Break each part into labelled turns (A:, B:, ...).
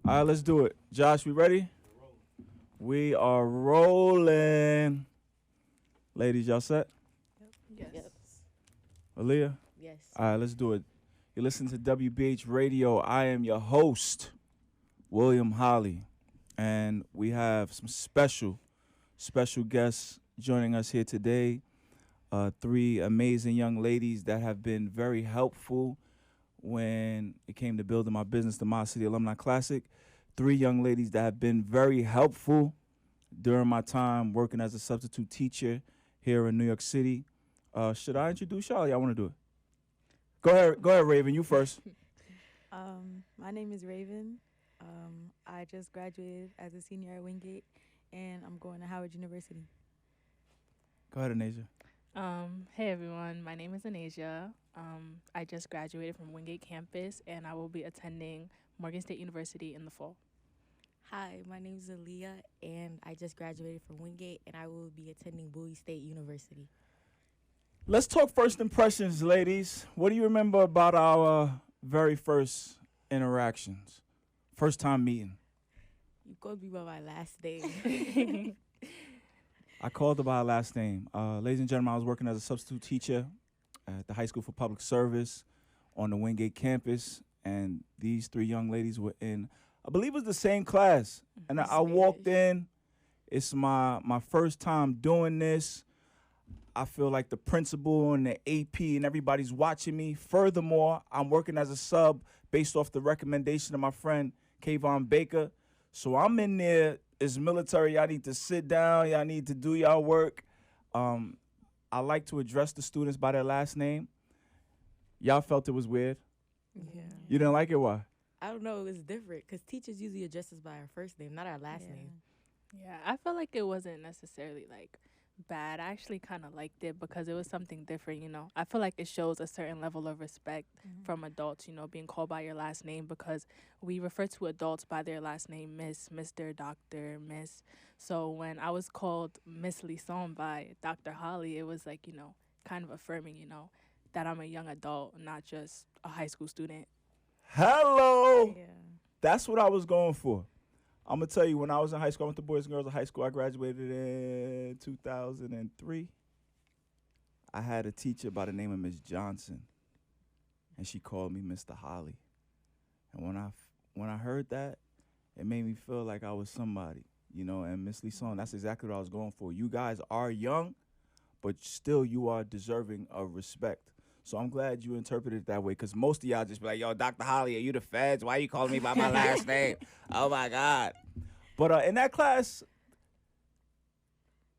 A: All right, let's do it. Josh, we ready? We are rolling. Ladies, y'all set?
B: Yes.
C: Yep.
A: Aaliyah?
C: Yes.
A: All right, let's do it. You listen to WBH Radio. I am your host, William Holly. And we have some special guests joining us here today. Three amazing young ladies that have been very helpful when it came to building my business, the Mod City Alumni Classic. Three young ladies that have been very helpful during my time working as a substitute teacher here in New York City. Should I introduce y'all? Y'all want to do it? Go ahead, Raven. You first.
B: My name is Raven. I just graduated as a senior at Wingate, and I'm going to Howard University.
A: Go ahead, Anasia.
D: Hey everyone, my name is Anasia. I just graduated from Wingate campus and I will be attending Morgan State University in the fall.
C: Hi, my name is Aaliyah, and I just graduated from Wingate, and I will be attending Bowie State University.
A: Let's talk first impressions, ladies. What do you remember about our very first interactions? First time meeting.
C: You called me by my last name.
A: I called her by her last name. Ladies and gentlemen, I was working as a substitute teacher at the High School for Public Service on the Wingate campus, and these three young ladies were in, I believe it was the same class. And I walked in. It's my first time doing this. I feel like the principal and the AP and everybody's watching me. Furthermore, I'm working as a sub based off the recommendation of my friend Kayvon Baker. So I'm in there. It's military. Y'all need to sit down. Y'all need to do y'all work. I like to address the students by their last name. Y'all felt it was weird?
C: Yeah.
A: You didn't like it? Why?
C: I don't know. It was different because teachers usually address us by our first name, not our last name.
D: Yeah, I felt like it wasn't necessarily like bad. I actually kind of liked it because it was something different, you know. I feel like it shows a certain level of respect from adults, you know, being called by your last name, because we refer to adults by their last name, Miss, Mr., Doctor, Miss. So when I was called Miss Lisson by Dr. Holly, it was like, you know, kind of affirming, you know, that I'm a young adult, not just a high school student.
A: Hello.
B: Yeah.
A: That's what I was going for. I'm going to tell you, when I was in high school, I went to Boys and Girls of High School. I graduated in 2003. I had a teacher by the name of Miss Johnson, and she called me Mr. Holly. And when I heard that, it made me feel like I was somebody, you know. And Miss Lisson, that's exactly what I was going for. You guys are young, but still you are deserving of respect. So I'm glad you interpreted it that way, because most of y'all just be like, yo, Dr. Holly, are you the feds? Why you calling me by my last name? Oh, my God. But in that class,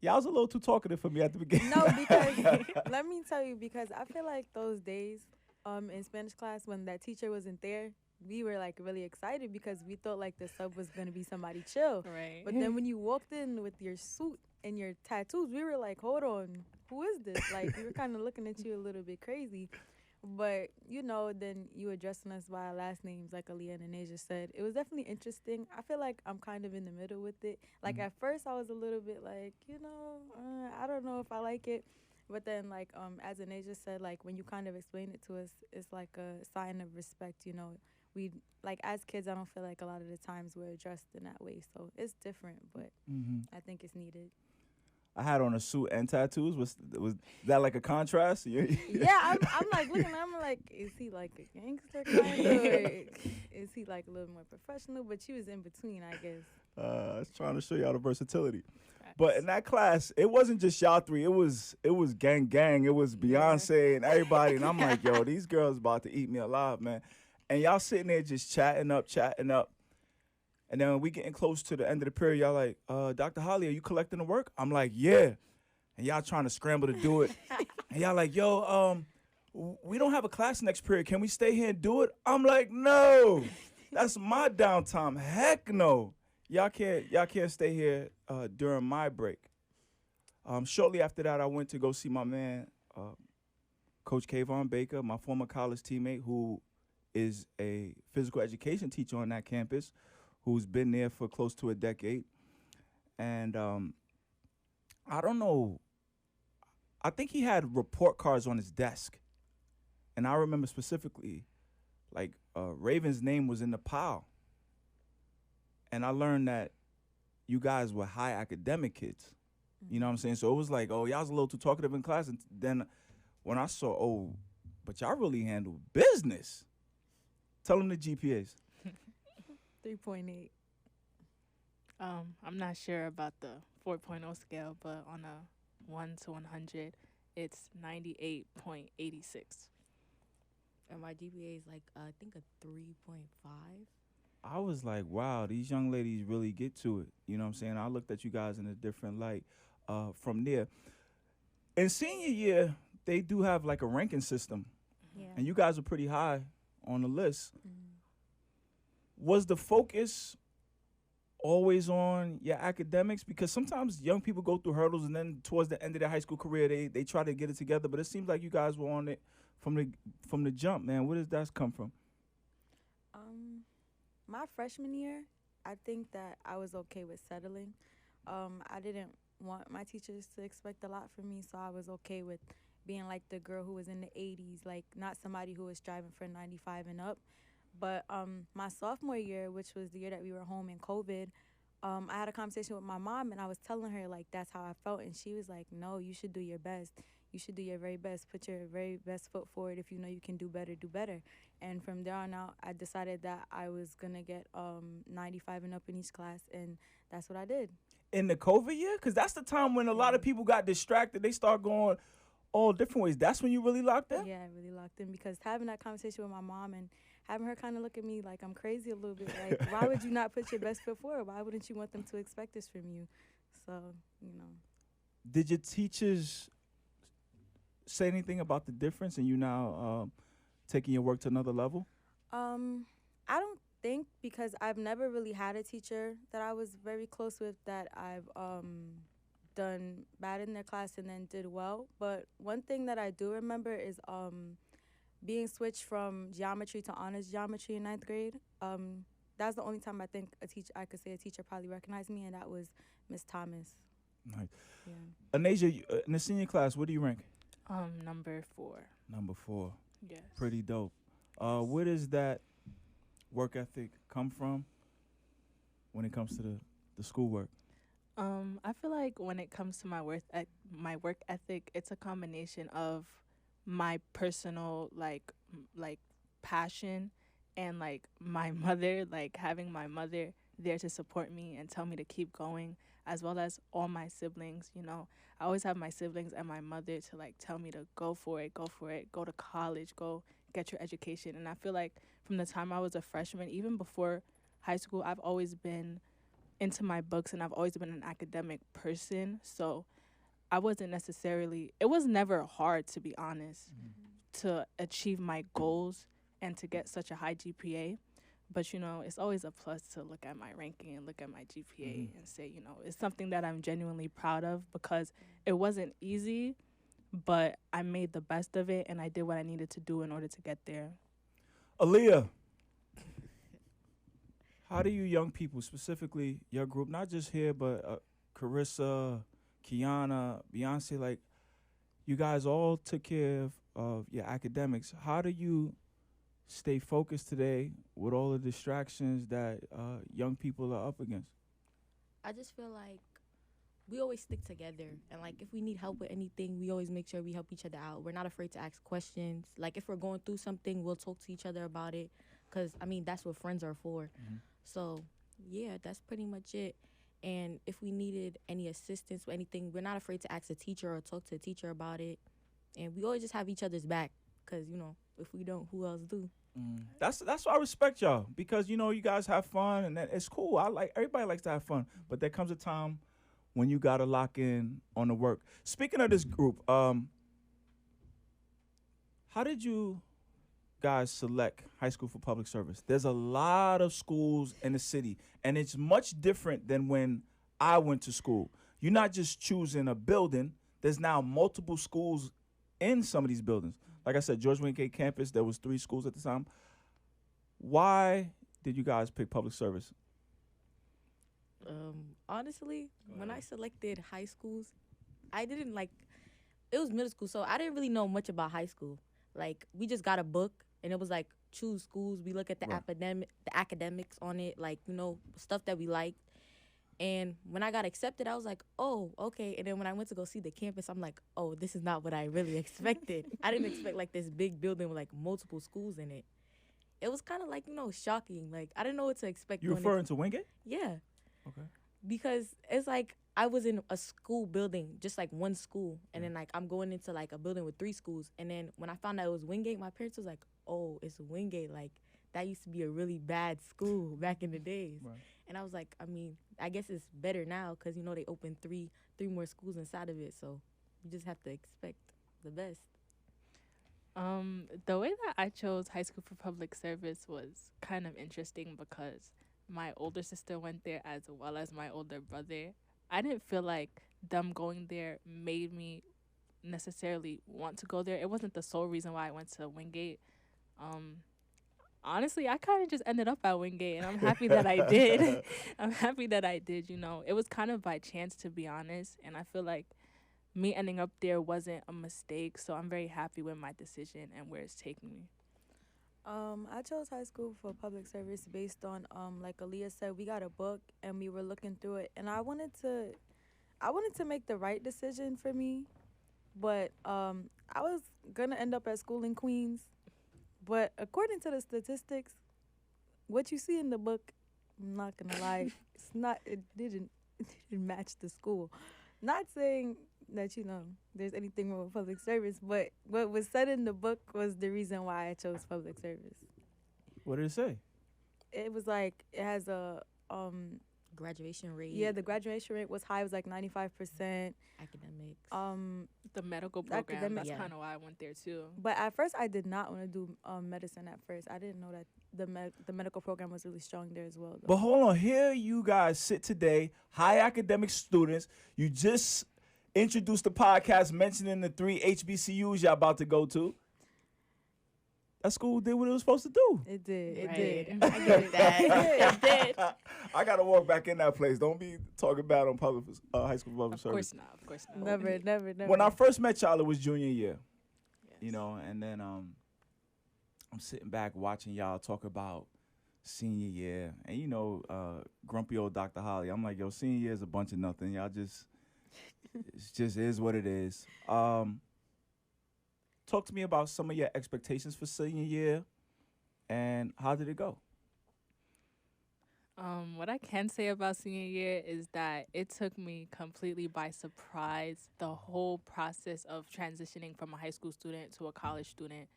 A: y'all was a little too talkative for me at the beginning.
B: No, because let me tell you, because I feel like those days in Spanish class when that teacher wasn't there, we were like really excited because we thought like the sub was going to be somebody chill.
D: Right.
B: But then when you walked in with your suit and your tattoos, we were like, hold on, who is this? Like, we were kind of looking at you a little bit crazy. But, you know, then you addressing us by our last names, like Aaliyah and Anasia said. It was definitely interesting. I feel like I'm kind of in the middle with it. Like, at first, I was a little bit like, you know, I don't know if I like it. But then, like, as Anasia said, like, when you kind of explain it to us, it's like a sign of respect, you know. We, like, as kids, I don't feel like a lot of the times we're addressed in that way. So it's different, but I think it's needed.
A: I had on a suit and tattoos. Was that like a contrast?
B: Yeah, I'm like looking. I'm like, is he like a gangster kind of, or is he like a little more professional? But she was in between, I guess.
A: I was trying to show y'all the versatility. But in that class, it wasn't just y'all three. It was gang. It was Beyonce and everybody. And I'm like, yo, these girls about to eat me alive, man. And y'all sitting there just chatting up. And then when we getting close to the end of the period, y'all like, Dr. Holly, are you collecting the work? I'm like, yeah. And y'all trying to scramble to do it. And y'all like, yo, we don't have a class next period. Can we stay here and do it? I'm like, no. That's my downtime. Heck no. Y'all can't stay here during my break. Shortly after that, I went to go see my man, Coach Kayvon Baker, my former college teammate, who is a physical education teacher on that campus, who's been there for close to a decade. And I don't know, I think he had report cards on his desk. And I remember specifically, like, Raven's name was in the pile. and I learned that you guys were high academic kids. You know what I'm saying? So it was like, oh, y'all was a little too talkative in class. And then when I saw, oh, but y'all really handle business. Tell them the GPAs.
B: 3.8.
D: I'm not sure about the 4.0 scale, but on a 1 to 100, it's 98.86.
C: And my GPA is like I think a 3.5.
A: I was like, wow, these young ladies really get to it. You know what I'm saying? I looked at you guys in a different light from there. In senior year, they do have like a ranking system.
B: Yeah.
A: And you guys are pretty high on the list.
B: Mm.
A: Was the focus always on your academics? Because sometimes young people go through hurdles and then towards the end of their high school career, they try to get it together. But it seems like you guys were on it from the jump, man. Where does that come from?
B: My freshman year, I think that I was okay with settling. I didn't want my teachers to expect a lot from me, so I was okay with being like the girl who was in the 80s, like not somebody who was striving for 95 and up. But my sophomore year, which was the year that we were home in COVID, I had a conversation with my mom, and I was telling her, like, that's how I felt. And she was like, no, you should do your best. You should do your very best. Put your very best foot forward. If you know you can do better, do better. And from there on out, I decided that I was going to get 95 and up in each class, and that's what I did.
A: In the COVID year? Because that's the time when a lot of people got distracted. They start going all different ways. That's when you really locked in?
B: Yeah, I really locked in, because having that conversation with my mom and having her kind of look at me like I'm crazy a little bit. Like, why would you not put your best foot forward? Why wouldn't you want them to expect this from you? So, you know.
A: Did your teachers say anything about the difference and you now taking your work to another level?
B: I don't think, because I've never really had a teacher that I was very close with that I've done bad in their class and then did well. But one thing that I do remember is being switched from geometry to honors geometry in 9th grade. That's the only time I think I could say a teacher probably recognized me, and that was Miss Thomas.
A: Nice.
B: Yeah.
A: Anasia, in the senior class, what do you rank?
D: Number 4.
A: Number 4.
D: Yes.
A: Pretty dope. Where does that work ethic come from when it comes to the schoolwork?
D: I feel like when it comes to my work ethic, it's a combination of my personal like passion and like my mother, like having my mother there to support me and tell me to keep going, as well as all my siblings. You know, I always have my siblings and my mother to like tell me to go for it, go to college, go get your education. And I feel like from the time I was a freshman, even before high school, I've always been into my books and I've always been an academic person. So it was never hard, to be honest, to achieve my goals and to get such a high GPA. But, you know, it's always a plus to look at my ranking and look at my GPA and say, you know, it's something that I'm genuinely proud of, because it wasn't easy, but I made the best of it and I did what I needed to do in order to get there.
A: Aaliyah, how do you young people, specifically your group, not just here, but Carissa, Kiana, Beyonce, like, you guys all took care of your academics. How do you stay focused today with all the distractions that young people are up against?
C: I just feel like we always stick together, and like if we need help with anything, we always make sure we help each other out. We're not afraid to ask questions. Like if we're going through something, we'll talk to each other about it, because I mean that's what friends are for. So yeah, that's pretty much it. And if we needed any assistance with anything, we're not afraid to ask a teacher or talk to a teacher about it. And we always just have each other's back, because you know, if we don't, who else do?
A: That's why I respect y'all, because you know you guys have fun and it's cool. Everybody likes to have fun, but there comes a time when you gotta lock in on the work. Speaking of this group, how did you guys select high school for public service? There's a lot of schools in the city, and it's much different than when I went to school. You're not just choosing a building. There's now multiple schools in some of these buildings. Like I said, George Wingate campus, there was 3 schools at the time. Why did you guys pick public service?
C: Honestly, when I selected high schools, I didn't it was middle school, so I didn't really know much about high school. Like we just got a book and it was like choose schools. We look at the
A: Right.
C: academics on it, like, you know, stuff that we liked. And when I got accepted, I was like, oh, okay. And then when I went to go see the campus, I'm like, oh, this is not what I really expected. I didn't expect like this big building with like multiple schools in it. It was kind of like, you know, shocking. Like, I didn't know what to expect.
A: You referring to Wingate?
C: Yeah.
A: Okay.
C: Because it's like I was in a school building, just like one school. And then like I'm going into like a building with 3 schools. And then when I found out it was Wingate, my parents was like, oh, it's Wingate. Like, that used to be a really bad school back in the days.
A: Right.
C: And I was like, I mean, I guess it's better now because, you know, they opened three more schools inside of it. So you just have to expect the best.
D: The way that I chose high school for public service was kind of interesting because my older sister went there as well as my older brother. I didn't feel like them going there made me necessarily want to go there. It wasn't the sole reason why I went to Wingate. Honestly, I kind of just ended up at Wingate, and I'm happy that I did. I'm happy that I did, you know. It was kind of by chance, to be honest, and I feel like me ending up there wasn't a mistake, so I'm very happy with my decision and where it's taking me.
B: I chose high school for public service based on like Aaliyah said, we got a book and we were looking through it, and I wanted to make the right decision for me, but I was gonna end up at school in Queens, but according to the statistics, what you see in the book, I'm not gonna lie, it didn't match the school. Not saying that, you know, there's anything wrong with public service, but what was said in the book was the reason why I chose public service.
A: What did it say?
B: It was like it has a
C: Graduation rate.
B: yeah, the graduation rate was high. It was like 95%.
C: Academics.
D: The medical program,
B: Academic-
D: that's
C: Yeah.
D: kind of why I went there, too.
B: But at first, I did not want to do medicine. At first, I didn't know that the medical program was really strong there as well. Though.
A: But hold on, here you guys sit today, high academic students. You just introduced the podcast mentioning the 3 HBCUs y'all about to go to. That school did what it was supposed to do.
B: It did. It
C: Right.
B: did.
C: I get that.
D: It did.
A: I gotta walk back in that place. Don't be talking bad on public high school public
D: Of
A: service.
D: course not. Of course not.
B: Never.
A: When I first met y'all, it was junior year,
D: Yes.
A: you know, and then I'm sitting back watching y'all talk about senior year, and you know, grumpy old Dr. Holly. I'm like, yo, senior year is a bunch of nothing. Y'all just, it just is what it is. Talk to me about some of your expectations for senior year, and how did it go?
D: What I can say about senior year is that it took me completely by surprise. The whole process of transitioning from a high school student to a college student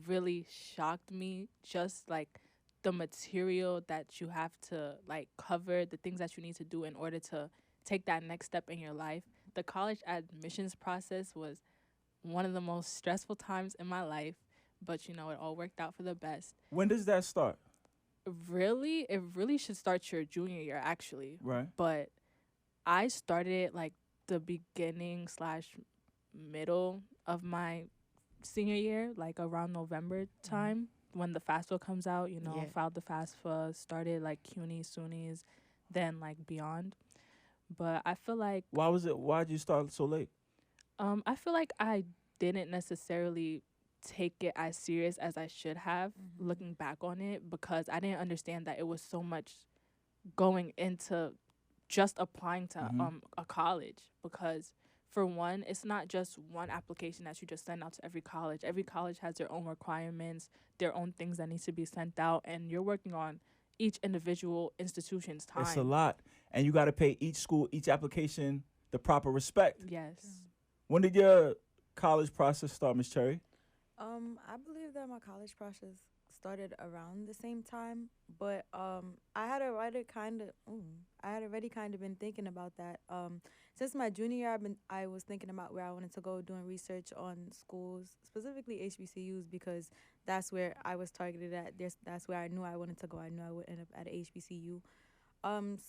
D: really shocked me. Just like the material that you have to like cover, the things that you need to do in order to take that next step in your life. The college admissions process was one of the most stressful times in my life, but you know, it all worked out for the best.
A: When does that start?
D: It really should start your junior year, actually.
A: Right.
D: But I started it like the beginning / middle of my senior year, like around November time when the FAFSA comes out, you know,
C: Yeah.
D: filed the FAFSA, started like CUNY, SUNYs, then like beyond. But I feel like
A: Why'd you start so late?
D: I feel like I didn't necessarily take it as serious as I should have looking back on it, because I didn't understand that it was so much going into just applying to a college. Because for one, it's not just one application that you just send out to every college. Every college has their own requirements, their own things that needs to be sent out, and you're working on each individual institution's time.
A: It's a lot, and you got to pay each school, each application, the proper respect.
D: Yes.
A: When did your college process start, Miss Cherry?
B: I believe that my college process started around the same time, but I had already kind of been thinking about that. Since my junior year, I was thinking about where I wanted to go, doing research on schools, specifically HBCUs, because that's where I was targeted at. That's where I knew I wanted to go. I knew I would end up at a HBCU.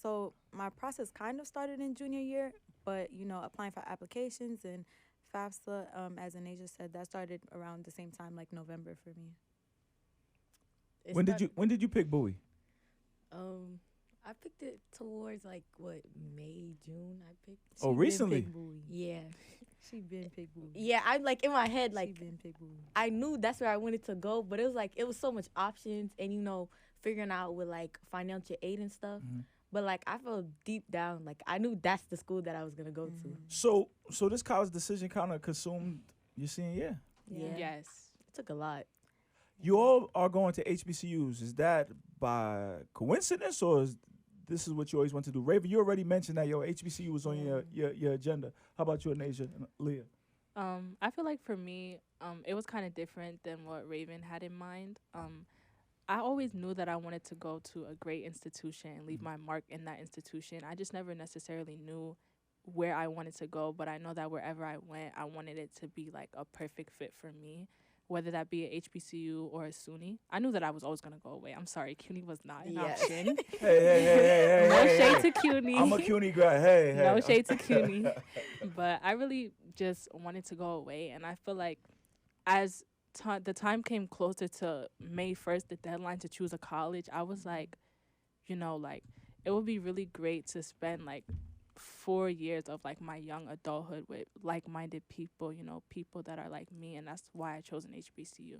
B: So my process kind of started in junior year, but you know, applying for applications and FAFSA, as Anasia said, that started around the same time, like November for me.
A: When did you pick Bowie?
C: I picked it towards like what, May, June. I picked.
A: Oh,
B: She been
A: recently?
B: Pig Booey.
C: Yeah,
B: She been Pig Booey.
C: yeah. I'm like in my head,
B: She
C: like
B: been Pig Booey.
C: I knew that's where I wanted to go, but it was like it was so much options, and figuring out with like financial aid and stuff.
A: Mhm.
C: But like I felt deep down, like I knew that's the school that I was gonna go to.
A: So this college decision kind of consumed your senior year.
C: Yeah.
D: Yes.
C: It took a lot.
A: You all are going to HBCUs. Is that by coincidence, or this is what you always want to do? Raven, you already mentioned that your HBCU was on your agenda. How about you, Anasia and Leah?
D: I feel like for me, it was kind of different than what Raven had in mind. I always knew that I wanted to go to a great institution and leave my mark in that institution. I just never necessarily knew where I wanted to go, but I know that wherever I went, I wanted it to be like a perfect fit for me, whether that be a HBCU or a SUNY. I knew that I was always going to go away. I'm sorry, CUNY was not an
C: Yes.
D: option.
A: Hey,
D: No
A: hey,
D: shade
A: hey.
D: to CUNY.
A: I'm a CUNY grad. Hey.
D: No shade to CUNY. But I really just wanted to go away. And I feel like as the time came closer to May 1st, the deadline to choose a college, I was like, it would be really great to spend like 4 years of like my young adulthood with like-minded people, people that are like me. And that's why I chose an HBCU.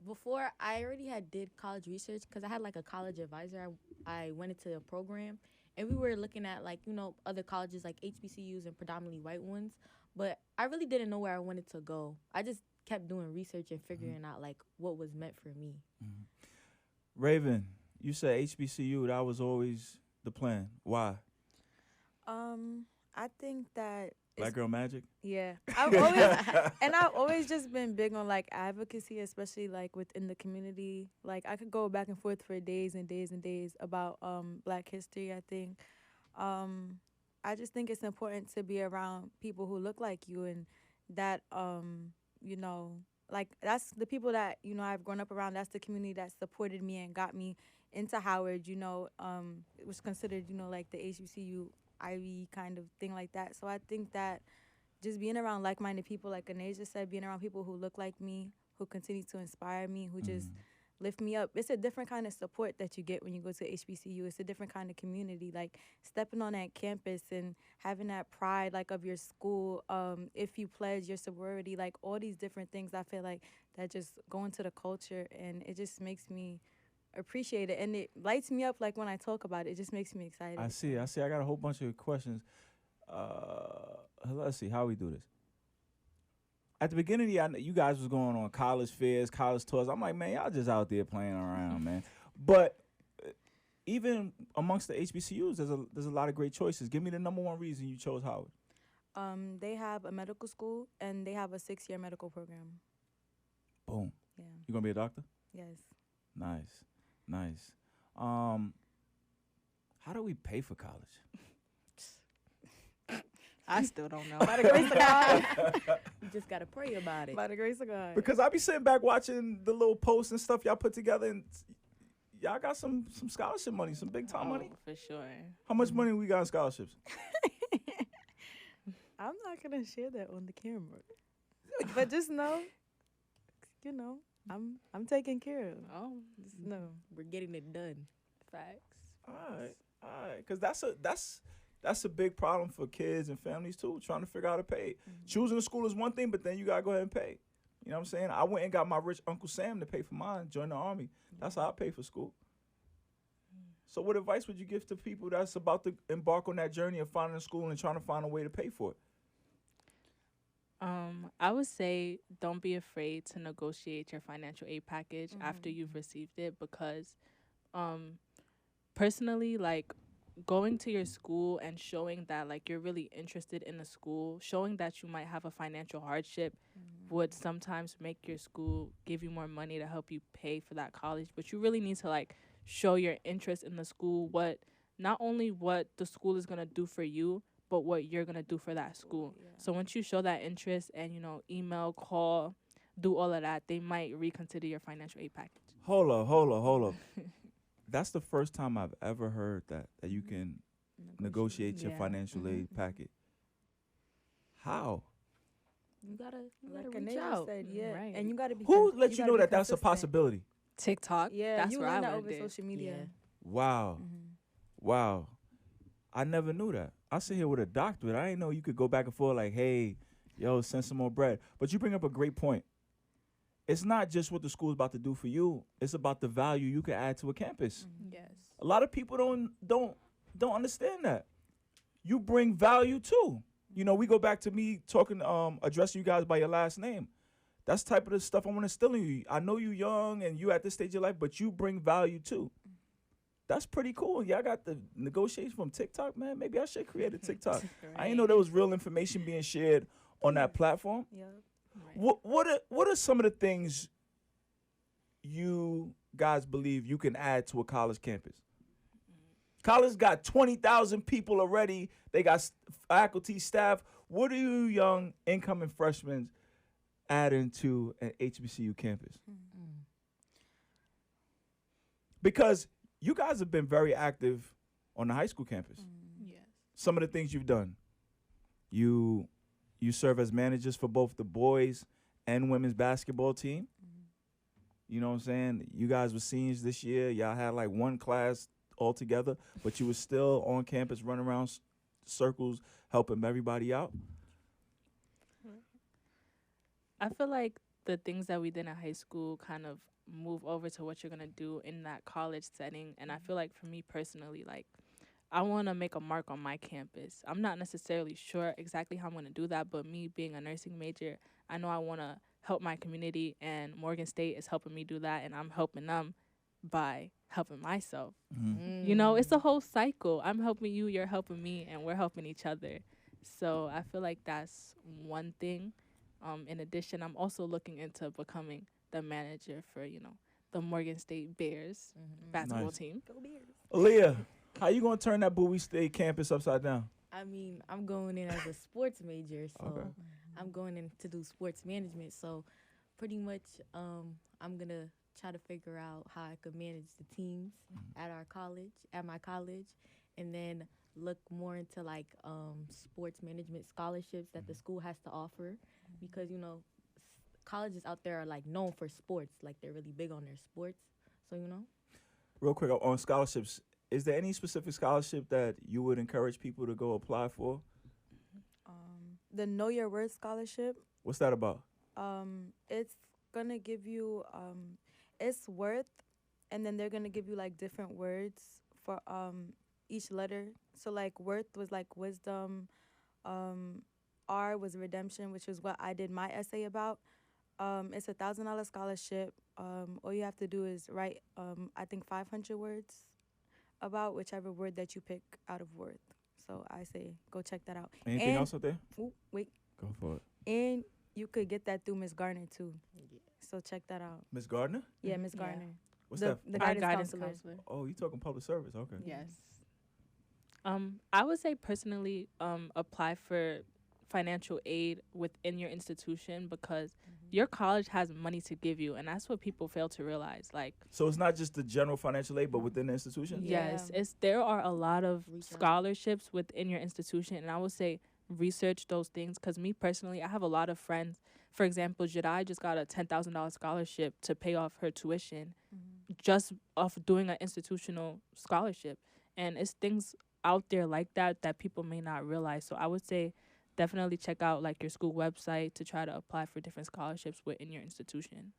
C: Before I already did college research because I had like a college advisor. I went into a program and we were looking at like other colleges like HBCUs and predominantly white ones, but I really didn't know where I wanted to go. I just kept doing research and figuring out like what was meant for me.
A: Raven, you said HBCU. That was always the plan. Why?
B: I think that
A: Black Girl Magic?
B: yeah. I've always just been big on like advocacy, especially like within the community. Like I could go back and forth for days and days and days about Black history, I think. I just think it's important to be around people who look like you and that like that's the people that I've grown up around. That's the community that supported me and got me into Howard. It was considered like the HBCU Ivy kind of thing like that. So I think that just being around like-minded people, like Anasia said, being around people who look like me, who continue to inspire me, who just lift me up. It's a different kind of support that you get when you go to HBCU. It's a different kind of community. Like stepping on that campus and having that pride like of your school, if you pledge your sorority, like all these different things, I feel like that just go into the culture and it just makes me appreciate it and it lights me up. Like when I talk about it, it just makes me excited.
A: I see. I got a whole bunch of questions. Let's see how we do this. At the beginning of the year, you guys was going on college fairs, college tours. I'm like, man, y'all just out there playing around, man. But even amongst the HBCUs, there's a lot of great choices. Give me the number one reason you chose Howard.
B: They have a medical school and they have a 6-year medical program.
A: Boom.
B: Yeah.
A: You gonna be a doctor?
B: Yes.
A: Nice. How do we pay for college?
D: I still don't know.
B: By the grace of God.
C: You just gotta pray about it.
B: By the grace of God.
A: Because I be sitting back watching the little posts and stuff y'all put together, and y'all got some scholarship money, some big time money.
D: For sure.
A: How much money we got in scholarships?
B: I'm not gonna share that on the camera. But just know, I'm taking care of.
D: Oh,
B: Just know.
C: We're getting it done.
D: facts.
A: All right, because that's a big problem for kids and families too, trying to figure out how to pay. Choosing a school is one thing, but then you gotta go ahead and pay. You know what I'm saying? I went and got my rich Uncle Sam to pay for mine, join the Army. That's how I pay for school. So what advice would you give to people that's about to embark on that journey of finding a school and trying to find a way to pay for it?
D: I would say don't be afraid to negotiate your financial aid package after you've received it because personally, like going to your school and showing that like you're really interested in the school, showing that you might have a financial hardship would sometimes make your school give you more money to help you pay for that college. But you really need to like show your interest in the school, not only what the school is going to do for you, but what you're going to do for that school.
B: Yeah.
D: So once you show that interest and, email, call, do all of that, they might reconsider your financial aid package.
A: Hold up. That's the first time I've ever heard that you can negotiate your
D: Yeah.
A: financial aid packet. How?
C: You gotta
B: Like
C: reach
B: Anasia
C: out.
B: said, yeah.
D: Right.
B: And you gotta be
A: Who let you
B: gotta
A: know
B: be
A: that that's a
B: consistent.
A: possibility?
D: TikTok.
B: Yeah,
D: that's
B: you
D: where I
B: learn that
D: learned
B: over
D: it.
B: social media.
C: Yeah.
A: Wow. Wow. I never knew that. I sit here with a doctorate. I didn't know you could go back and forth like, hey, yo, send some more bread. But you bring up a great point. It's not just what the school's about to do for you. It's about the value you can add to a campus.
D: Yes.
A: A lot of people don't understand that. You bring value too. You know, we go back to me talking, addressing you guys by your last name. That's the type of the stuff I want to instill in you. I know you young and you at this stage of your life, but you bring value too. That's pretty cool. Y'all got the negotiation from TikTok, man. Maybe I should create a TikTok. I didn't know there was real information being shared on that platform.
B: Yep.
D: Right.
A: What are some of the things you guys believe you can add to a college campus? College got 20,000 people already. They got faculty, staff. What are you young incoming freshmen adding to an HBCU campus? Because you guys have been very active on the high school campus.
D: Yes.
A: Some of the things you've done. You serve as managers for both the boys and women's basketball team. You know what I'm saying? You guys were seniors this year. Y'all had like one class all together, but you were still on campus running around circles helping everybody out.
D: I feel like the things that we did in high school kind of move over to what you're going to do in that college setting. And I feel like for me personally, like, I want to make a mark on my campus. I'm not necessarily sure exactly how I'm going to do that, but me being a nursing major, I know I want to help my community, and Morgan State is helping me do that, and I'm helping them by helping myself. You know, it's a whole cycle. I'm helping you, you're helping me, and we're helping each other. So I feel like that's one thing. In addition, I'm also looking into becoming the manager for, you know, the Morgan State Bears basketball
A: Nice.
D: team.
B: Go Bears.
A: Aaliyah, how you gonna turn that Bowie State campus upside down?
C: I mean, I'm going in as a sports major, so
A: Okay.
C: I'm going in to do sports management. So pretty much, I'm gonna try to figure out how I could manage the teams at my college, and then look more into like sports management scholarships that the school has to offer, because you know, colleges out there are like known for sports, like they're really big on their sports. So you know.
A: Real quick on scholarships, is there any specific scholarship that you would encourage people to go apply for?
B: The Know Your Worth scholarship.
A: What's that about?
B: It's gonna give you it's worth, and then they're gonna give you like different words for each letter. So like worth was like wisdom, R was redemption, which is what I did my essay about. It's $1,000 scholarship. All you have to do is write I think 500 words about whichever word that you pick out of worth. So I say go check that out.
A: Anything else out there?
B: Ooh, wait.
A: Go for it.
B: And you could get that through Miss Garner too. So check that out.
A: Miss Gardner?
B: Yeah, Miss
C: Yeah.
B: Garner.
A: What's
B: the,
A: that?
B: The
D: Our
B: guidance counselor.
A: Oh, you talking public service? Okay.
D: Yes. I would say personally, apply for financial aid within your institution, because your college has money to give you, and that's what people fail to realize. Like,
A: So it's not just the general financial aid, but within the institution?
D: yes,
B: Yeah.
D: there are a lot of
C: Reach out.
D: scholarships within your institution, and I would say research those things, because me personally, I have a lot of friends. For example, Jedi just got a $10,000 scholarship to pay off her tuition just off doing an institutional scholarship, and it's things out there like that that people may not realize. So I would say definitely check out like your school website to try to apply for different scholarships within your institution.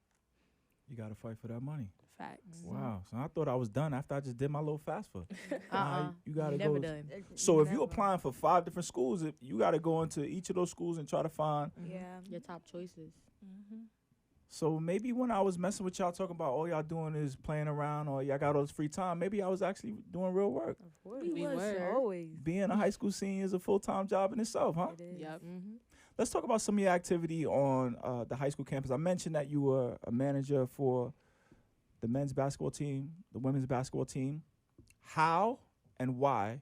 A: You got to fight for that money.
D: Facts.
A: Wow. So I thought I was done after I just did my little FAFSA. Nah, you got to
C: Never
A: go.
C: done.
A: So if you're
B: Never.
A: applying for 5 different schools, you got to go into each of those schools and try to find.
B: Yeah.
C: Your top choices.
A: So maybe when I was messing with y'all talking about all y'all doing is playing around or y'all got all this free time, maybe I was actually doing real work.
B: Of course.
C: We was,
D: were.
C: sir.
B: Always.
A: Being a high school senior is a full-time job in itself, huh?
B: It is.
D: Yep.
A: Let's talk about some of your activity on the high school campus. I mentioned that you were a manager for the men's basketball team, the women's basketball team. How and why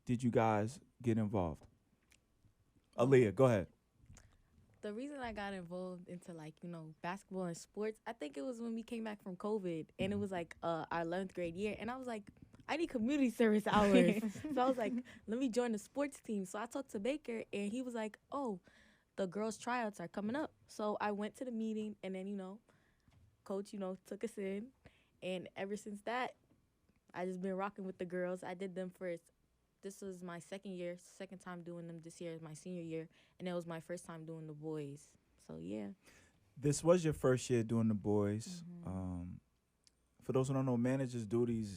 A: did you guys get involved? Aaliyah, go ahead.
C: The reason I got involved into like, you know, basketball and sports, I think it was when we came back from COVID, and it was like our 11th grade year, and I was like, I need community service hours. So I was like, let me join the sports team. So I talked to Baker, and he was like, oh, the girls' tryouts are coming up. So I went to the meeting, and then, you know, coach, you know, took us in, and ever since that, I just been rocking with the girls. I did them first. This was my second time doing them. This year is my senior year, and it was my first time doing the boys. So yeah.
A: This was your first year doing the boys. For those who don't know, managers' duties.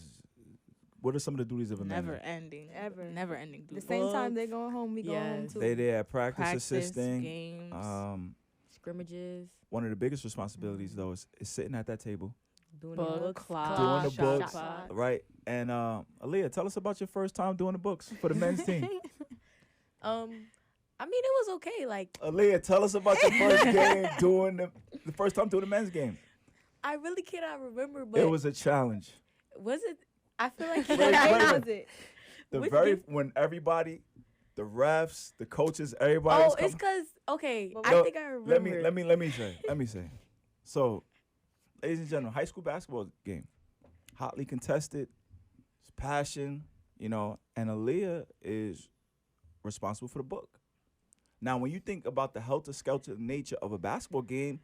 A: What are some of the duties of a
D: Never
A: manager?
D: ending.
B: Ever.
D: Never ending.
B: The same time they going home, we going home
C: Yes.
B: too.
A: They there at practice,
D: Practice,
A: assisting.
D: games.
C: Scrimmages,
A: One of the biggest responsibilities though is sitting at that table,
C: doing
D: Book,
C: the books,
D: clock,
A: doing the
C: shot
A: books,
C: clock.
A: right? And Aaliyah, tell us about your first time doing the books for the men's team.
C: I mean, it was okay. Like,
A: Aaliyah, tell us about your first game doing the first time doing the men's game.
C: I really cannot remember, but
A: It was a challenge.
C: was it? I feel like
A: Wait,
B: What
A: wait.
B: was it?
A: The
C: Which
A: very
C: game?
A: when everybody, the refs, the coaches, everybody was
C: oh, it's
A: coming.
C: cause okay.
B: Well,
C: I
A: No,
C: think I remember.
A: Let me say. So, ladies and gentlemen, high school basketball game, hotly contested, it's passion, and Aaliyah is responsible for the book. Now, when you think about the helter-skelter nature of a basketball game,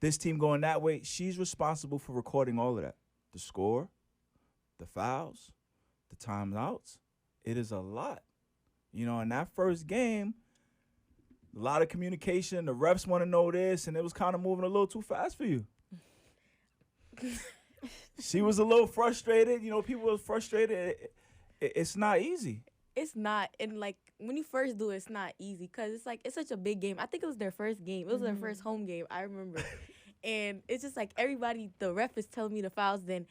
A: this team going that way, she's responsible for recording all of that. The score, the fouls, the timeouts. It is a lot. In that first game, a lot of communication. The refs want to know this, and it was kind of moving a little too fast for you. She was a little frustrated. People were frustrated. It's not easy.
C: It's not, and like when you first do it, it's not easy because it's like it's such a big game. I think it was their first game. It was their first home game. I remember, and it's just like everybody. The ref is telling me the fouls. Then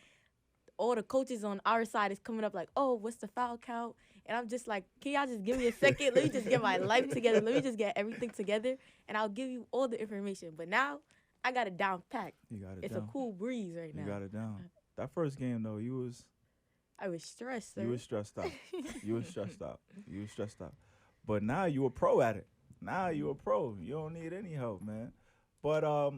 C: all the coaches on our side is coming up like, "Oh, what's the foul count?" And I'm just like, "Can y'all just give me a second? Let me just get my life together. Let me just get everything together, and I'll give you all the information." But now I got it down packed.
A: You got it
C: It's
A: down.
C: a cool breeze right now.
A: You got it down. That first game though,
C: I was stressed, sir.
A: you was stressed out. You was stressed out. But now you a pro at it. Now you a pro. You don't need any help, man. But I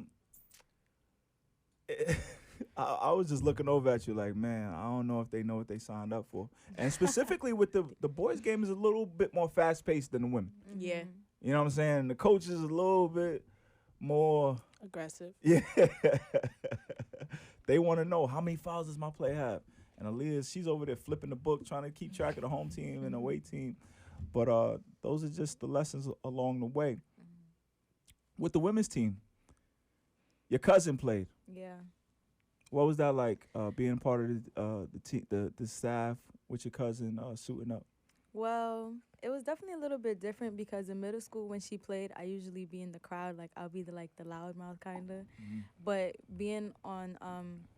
A: was just looking over at you like, man, I don't know if they know what they signed up for. And specifically with the boys game is a little bit more fast paced than the women.
C: Yeah.
A: You know what I'm saying? The coach is a little bit more
D: Aggressive.
A: Yeah. They want to know how many fouls does my player have? And Aaliyah, she's over there flipping the book, trying to keep track of the home team and the away team. But those are just the lessons along the way. With the women's team, your cousin played.
B: Yeah.
A: What was that like, being part of the staff with your cousin suiting up?
B: Well, it was definitely a little bit different because in middle school when she played, I usually be in the crowd, like I'll be the loudmouth kind of. But being on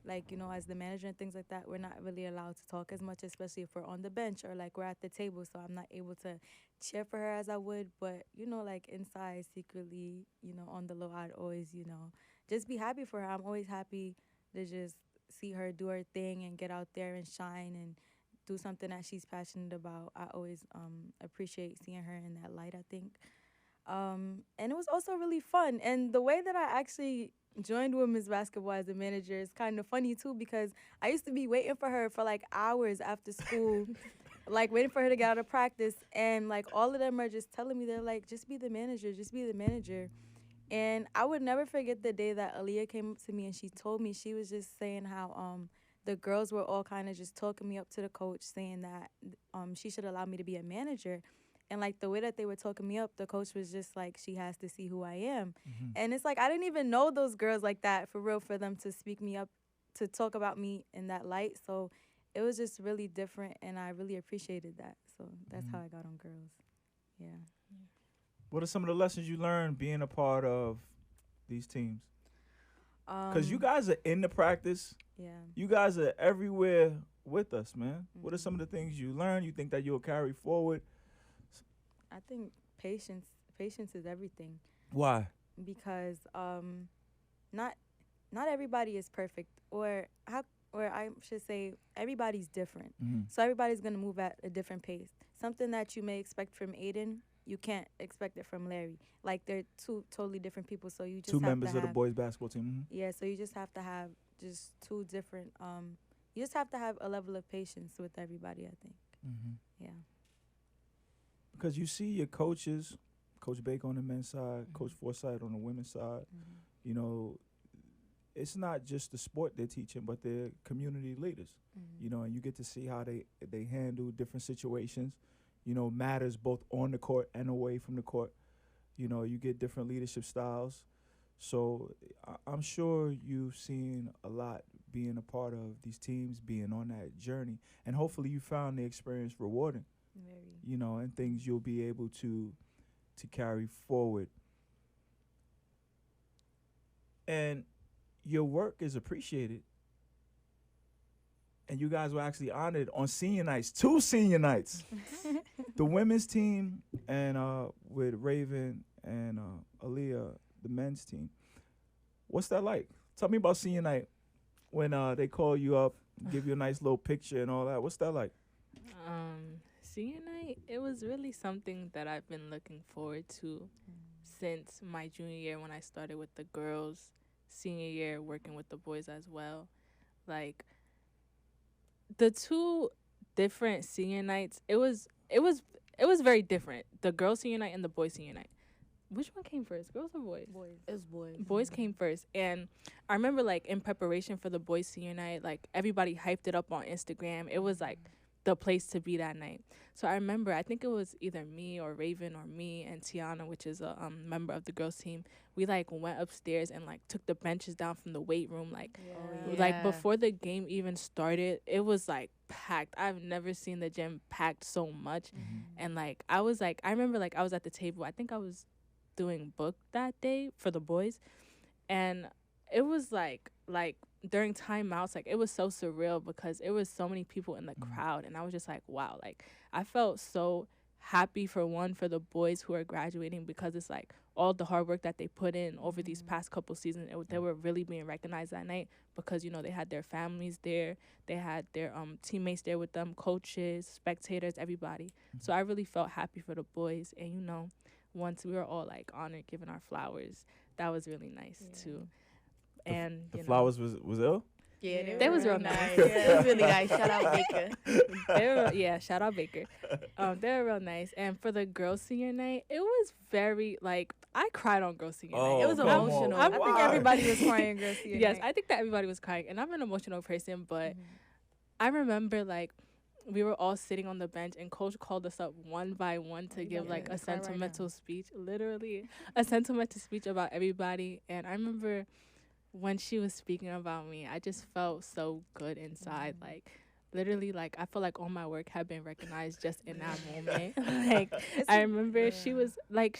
B: as the manager and things like that, we're not really allowed to talk as much, especially if we're on the bench or like we're at the table. So I'm not able to cheer for her as I would. But like inside secretly, on the low, I'd always just be happy for her. I'm always happy to just see her do her thing and get out there and shine and do something that she's passionate about. I always appreciate seeing her in that light, I think. And it was also really fun. And the way that I actually joined women's basketball as a manager is kind of funny, too, because I used to be waiting for her for, like, hours after school, like, waiting for her to get out of practice. And, like, all of them are just telling me, they're like, just be the manager, just be the manager. And I would never forget the day that Aaliyah came up to me and she told me, she was just saying how the girls were all kind of just talking me up to the coach, saying that she should allow me to be a manager. And, like, the way that they were talking me up, the coach was just like, she has to see who I am. And it's like, I didn't even know those girls like that, for real, for them to speak me up, to talk about me in that light. So it was just really different, and I really appreciated that. So that's how I got on girls. Yeah.
A: What are some of the lessons you learned being a part of these teams? Because you guys are in the practice.
B: Yeah.
A: You guys are everywhere with us, man. What are some of the things you learned you think that you'll carry forward?
B: I think patience is everything.
A: Why?
B: Because not everybody is perfect, or I should say everybody's different. So everybody's gonna move at a different pace. Something that you may expect from Aiden, you can't expect it from Larry. Like, they're two totally different people. So you just
A: Two
B: have
A: members
B: to
A: of the
B: have,
A: boys basketball team.
B: Yeah. So you just have to have just two different. You just have to have a level of patience with everybody, I think. Yeah.
A: Because you see your coaches, Coach Baker on the men's side, Coach Forsythe on the women's side. You know, it's not just the sport they're teaching, but they're community leaders. You know, and you get to see how they handle different situations, you know, matters both on the court and away from the court. You know, you get different leadership styles. So I'm sure you've seen a lot being a part of these teams, being on that journey, and hopefully you found the experience rewarding.
B: Very.
A: You know, and things you'll be able to carry forward. And your work is appreciated. And you guys were actually honored on senior nights, 2 senior nights. The women's team and with Raven and Aaliyah, the men's team. What's that like? Tell me about senior night when they call you up, give you a nice little picture and all that. What's that like?
D: Senior night, it was really something that I've been looking forward to since my junior year when I started with the girls, senior year working with the boys as well. Like, the 2 different senior nights, it was very different. The girls' senior night and the boys' senior night. Which one came first, girls or boys?
B: Boys.
C: It was boys.
D: Boys came first, and I remember like in preparation for the boys' senior night, like everybody hyped it up on Instagram. It was like the place to be that night. So I remember, I think it was either me or Raven or me and Tiana, which is a member of the girls team. We like went upstairs and like took the benches down from the weight room. Like, like before the game even started, it was like packed. I've never seen the gym packed so much. And like, I remember like I was at the table. I think I was doing book that day for the boys. And it was like during timeouts, like it was so surreal because it was so many people in the crowd, and I was just like, wow, like I felt so happy for the boys who are graduating, because it's like all the hard work that they put in over these past couple seasons, they were really being recognized that night because, you know, they had their families there, they had their teammates there with them, coaches, spectators, everybody. So I really felt happy for the boys, and you know, once we were all like honored, given our flowers, that was really nice too. And
A: the flowers was ill?
C: Yeah,
D: they was real nice.
C: Yeah, it was really nice. Shout out Baker.
D: Shout out Baker. They were real nice. And for the girls' senior night, it was very like I cried on girls' senior night. It was emotional.
B: I think everybody was crying girls' senior night.
D: Yes, I think that everybody was crying, and I'm an emotional person, but I remember like we were all sitting on the bench, and coach called us up one by one to give like a sentimental speech, literally a sentimental speech about everybody. And I remember when she was speaking about me, I just felt so good inside. Like, literally, like, I felt like all my work had been recognized just in that moment. Like, I remember she was like,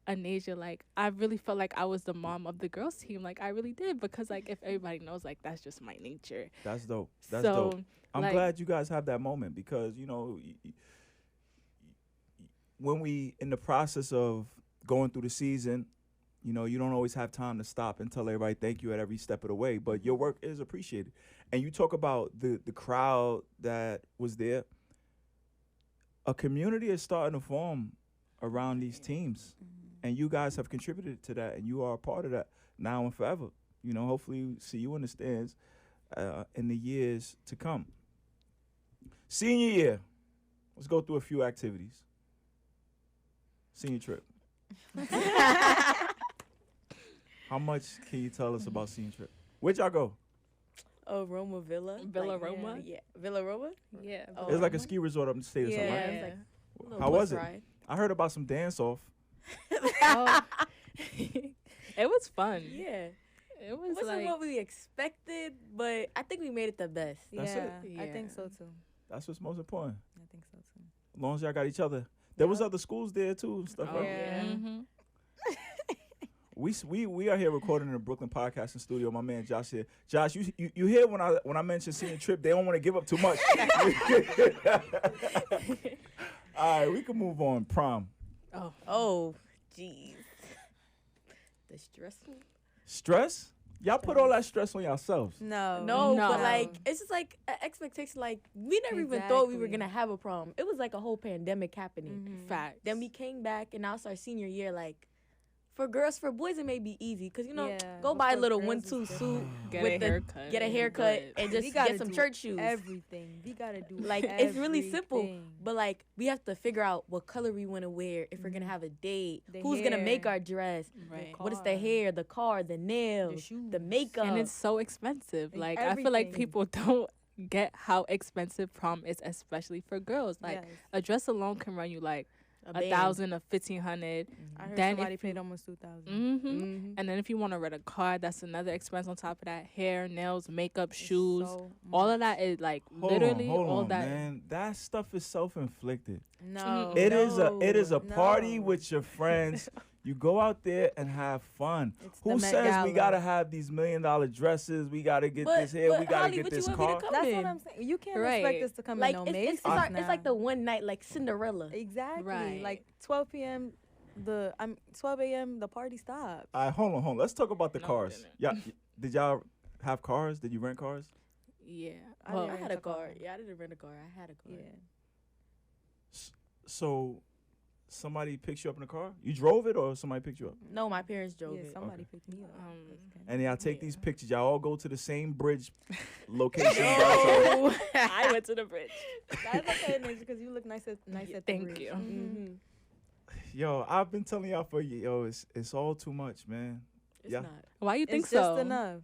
D: Anasia, like, I really felt like I was the mom of the girls team. Like, I really did, because, like, if everybody knows, like, that's just my nature.
A: That's dope. That's dope. I'm glad you guys have that moment, because, you know, when we, in the process of going through the season, you know, you don't always have time to stop and tell everybody thank you at every step of the way, but your work is appreciated. And you talk about the crowd that was there. A community is starting to form around these teams, and you guys have contributed to that, and you are a part of that now and forever. You know, hopefully we see you in the stands in the years to come. Senior year, let's go through a few activities. Senior trip. How much can you tell us about senior trip? Where'd y'all go?
C: Oh, Roma Villa.
D: Villa Roma?
C: Yeah. Villa Roma?
D: Yeah.
C: Oh,
A: It's like a ski resort up in the state or something, right?
C: Yeah. Like
A: How was it?
C: ride.
A: I heard about some dance off.
D: It was fun.
C: Yeah.
D: It was
C: Wasn't
D: like
C: what we expected, but I think we made it the best.
A: That's it.
B: I think so too.
A: That's what's most important.
B: I think so too.
A: As long as y'all got each other. There was other schools there too and stuff, right?
B: Yeah.
D: Mm-hmm.
A: We are here recording in the Brooklyn podcasting studio. My man Josh here. Josh, you hear when I mention senior trip, they don't want to give up too much. All right, we can move on. Prom.
C: Oh, jeez. The stressful.
A: Stress? Y'all put all that stress on yourselves.
C: No,
D: No.
C: but like it's just like an expectation. Like we never even thought we were gonna have a prom. It was like a whole pandemic happening.
D: Fact.
C: Then we came back, and now it's our senior year. Like for girls, for boys, it may be easy because
B: Yeah,
C: go
B: but
C: buy a
B: for
C: little
B: girls, it's
C: 1-2
B: different.
C: suit,
D: Get
C: with
D: a
C: the
D: haircut.
C: get a haircut,
D: But
C: and
B: We
C: just
B: gotta
C: get some
B: do
C: church shoes.
B: Everything. We gotta do
C: Like it's really simple,
B: everything.
C: but like we have to figure out what color we want to wear if we're gonna have a date.
B: The
C: Who's gonna make
B: hair,
C: our dress?
D: Right.
C: What is the
B: car,
C: hair, the car, the nails,
B: shoes.
C: the makeup?
D: And it's so expensive.
B: Like,
D: Like I feel like
B: everything.
D: people don't get how expensive prom is, especially for girls. Like
B: Yes.
D: a dress alone can run you like
C: band.
D: 1,000 or 1,500.
B: I heard
D: Then
B: somebody
D: if
B: paid
D: you-
B: almost 2,000.
D: Mm-hmm. And then if you want to rent a car, that's another expense on top of that. Hair, nails, makeup, shoes. All of that is like literally
A: hold
D: all
A: on,
D: that.
A: man. That stuff is self-inflicted.
B: No,
A: It is a party
B: no.
A: with your friends. You go out there and have fun.
B: It's the
A: Who
B: Met
A: says
B: Gala.
A: we gotta have these $1 million dresses? We gotta get this hair. We gotta
C: Holly,
A: get
C: what
A: this
C: you want me
A: car.
C: to come
B: That's
C: in?
B: what I'm saying. You can't
D: Right.
B: expect us to come
C: Like
B: in no
C: it's,
B: Macy's.
C: it's like the one night like Cinderella.
B: Exactly.
D: Right.
B: Like 12 p.m. 12 a.m. the party stops.
A: All right, hold on. Let's talk about the
D: No,
A: cars.
D: didn't.
A: Yeah, did y'all have cars? Did you rent cars?
D: Yeah.
B: I
D: Well,
C: I
B: didn't
C: had a
B: rent a
C: car.
B: car.
C: Yeah, I didn't rent a car. I had a car.
B: Yeah.
A: So somebody picks you up in a car? You drove it or somebody picked you up?
C: No, my parents drove
B: Yeah,
C: it.
B: somebody picked me up. That's kinda-
A: And y'all take these
C: Yeah.
A: pictures. Y'all all go to the same bridge location.
C: No.
D: I went to the bridge.
B: That's okay, Nisha, because you look nice at the
D: Thank
B: bridge.
D: you.
B: Mhm.
A: Yo, I've been telling y'all for it's all too much, man.
C: It's
A: Yeah.
C: not.
D: Why you think
B: It's
D: so?
B: just enough.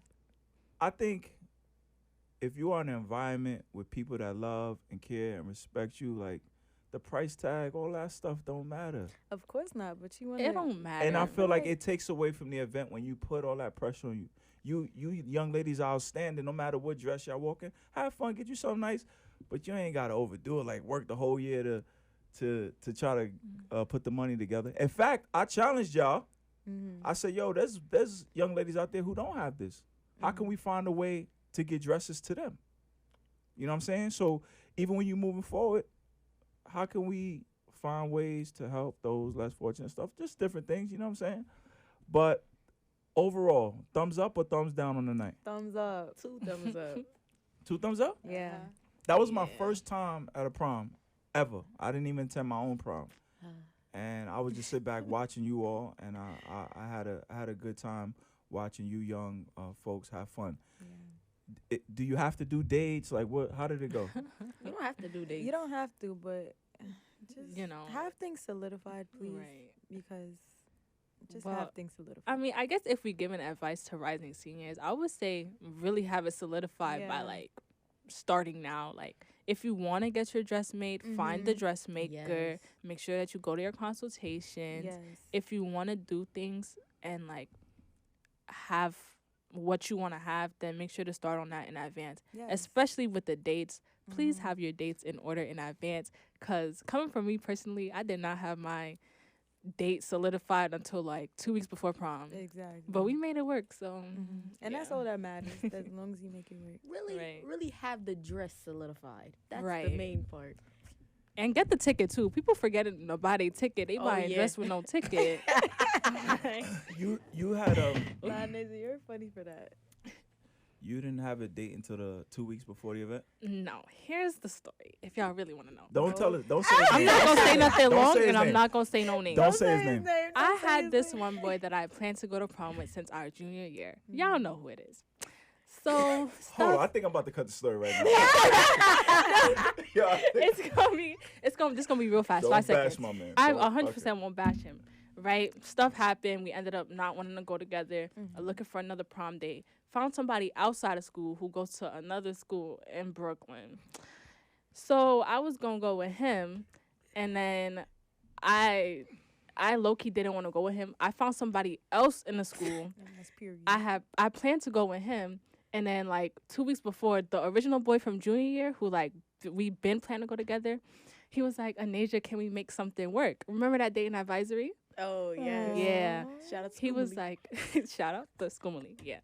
A: I think if you are in an environment with people that love and care and respect you, like the price tag, all that stuff don't matter.
B: Of course not, but you want
D: It don't matter.
A: And I feel like
B: Right.
A: it takes away from the event when you put all that pressure on you. You young ladies are outstanding, no matter what dress y'all walk in. Have fun, get you something nice, but you ain't gotta overdo it. Like work the whole year to try to put the money together. In fact, I challenged y'all. I said, yo, there's young ladies out there who don't have this. How can we find a way to get dresses to them? You know what I'm saying? So even when you're moving forward, how can we find ways to help those less fortunate stuff? Just different things, you know what I'm saying? But overall, thumbs up or thumbs down on the night?
B: Thumbs up.
C: 2 thumbs up.
A: 2 thumbs up?
B: Yeah.
A: That was my
C: Yeah.
A: first time at a prom ever. I didn't even attend my own prom. And I would just sit back watching you all, and I had a good time watching you young folks have fun. Do you have to do dates? Like what? How did it go?
C: You don't have to do dates.
B: You don't have to, but just
D: You know.
B: have things solidified, please,
D: Right.
B: because just
D: Well,
B: have things solidified.
D: I mean, I guess if we give an advice to rising seniors, I would say really have it solidified by
B: Yeah.
D: like starting now. Like if you want to get your dress made, find the dressmaker.
C: Yes.
D: Make sure that you go to your consultations.
B: Yes.
D: If you want to do things and like have what you want to have, then make sure to start on that in advance.
B: Yes.
D: Especially with the dates. Please have your dates in order in advance. Cause coming from me personally, I did not have my date solidified until like 2 weeks before prom.
B: Exactly.
D: But we made it work, so
B: and that's
D: yeah.
B: all that matters, as long as you make it work.
C: Really, really have the dress solidified. That's the
D: Right.
C: main part.
D: And get the ticket too. People forget it to buy their ticket. They
C: Oh,
D: buy a
C: yeah.
D: dress with no ticket.
A: You had
B: Nah, Nazy, you're funny for that.
A: you didn't have a date until the 2 weeks before the event.
D: No, here's the story. If y'all really want to know,
A: Don't tell it. Don't say his
D: I'm
A: name.
D: not gonna say nothing
A: Don't
D: long,
A: say his
D: and I'm
A: name.
D: not gonna say no names.
A: Don't say his name.
D: I had this one boy that I planned to go to prom with since our junior year. Y'all know who it is. So
A: Hold on, I think I'm about to cut the story right now. Yeah,
D: it's gonna be real fast.
A: don't
D: 5
A: bash
D: seconds.
A: my man.
D: I
A: Don't-
D: 100% won't bash him. Right? Stuff happened. We ended up not wanting to go together. Looking for another prom date. Found somebody outside of school who goes to another school in Brooklyn. So I was gonna go with him, and then I low key didn't want to go with him. I found somebody else in the school.
B: That's period.
D: I planned to go with him, and then like 2 weeks before, the original boy from junior year, who like we been planning to go together, he was like, "Anasia, can we make something work?" Remember that date in advisory?
C: Oh yes.
D: Yeah.
C: Shout out to
D: He was
C: Kumali.
D: like, shout out to Skumali. Yeah.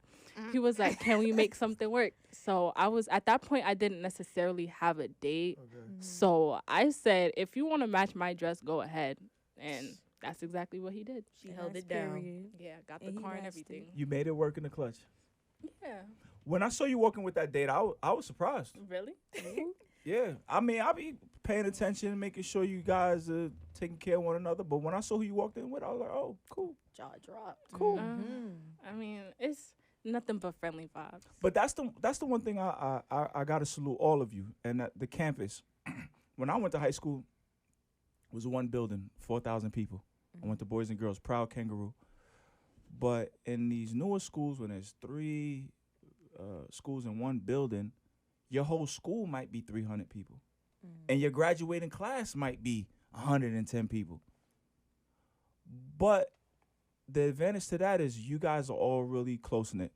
D: He was like, "Can we make something work?" So I was at that point, I didn't necessarily have a date. So I said, "If you want to match my dress, go ahead." And that's exactly what he did.
C: She held it down.
D: Yeah, got the
B: And he
D: car and
B: matched it.
D: everything.
A: You made it work in the clutch.
D: Yeah.
A: When I saw you walking with that date, I was surprised.
D: Really?
A: Yeah, I mean, I be paying attention, making sure you guys are taking care of one another. But when I saw who you walked in with, I was like, oh, cool,
C: Jaw dropped.
A: cool.
B: Mm-hmm.
D: I mean, it's nothing but friendly vibes.
A: But that's the one thing I gotta salute all of you and the campus. When I went to high school, it was one building, 4,000 people. I went to Boys and Girls, proud kangaroo. But in these newer schools, when there's three schools in one building, your whole school might be 300 people, and your graduating class might be 110 people. But the advantage to that is you guys are all really close knit.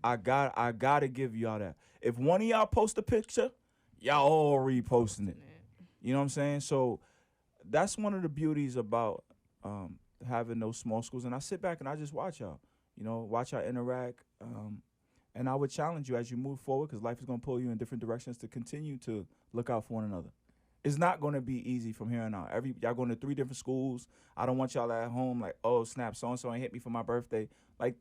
A: I gotta give y'all that. If one of y'all post a picture, y'all all reposting it. You know what I'm saying? So that's one of the beauties about having those small schools. And I sit back and I just watch y'all. You know, watch y'all interact. And I would challenge you as you move forward, because life is gonna pull you in different directions, to continue to look out for one another. It's not gonna be easy from here on out. Y'all going to 3 different schools. I don't want y'all at home like, oh snap, so and so ain't hit me for my birthday. Like,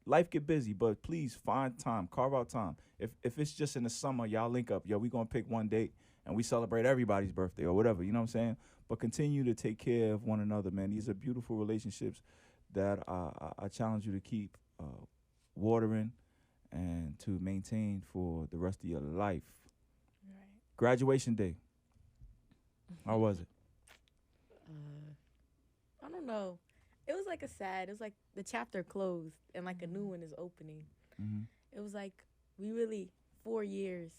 A: life get busy, but please find time, carve out time. If it's just in the summer, y'all link up. Yo, we gonna pick one date and we celebrate everybody's birthday or whatever. You know what I'm saying? But continue to take care of one another, man. These are beautiful relationships that I challenge you to keep watering and to maintain for the rest of your life.
D: Right.
A: Graduation day. How was it?
C: I don't know. It was like it was like the chapter closed and like a new one is opening.
A: Mm-hmm.
C: It was like 4 years.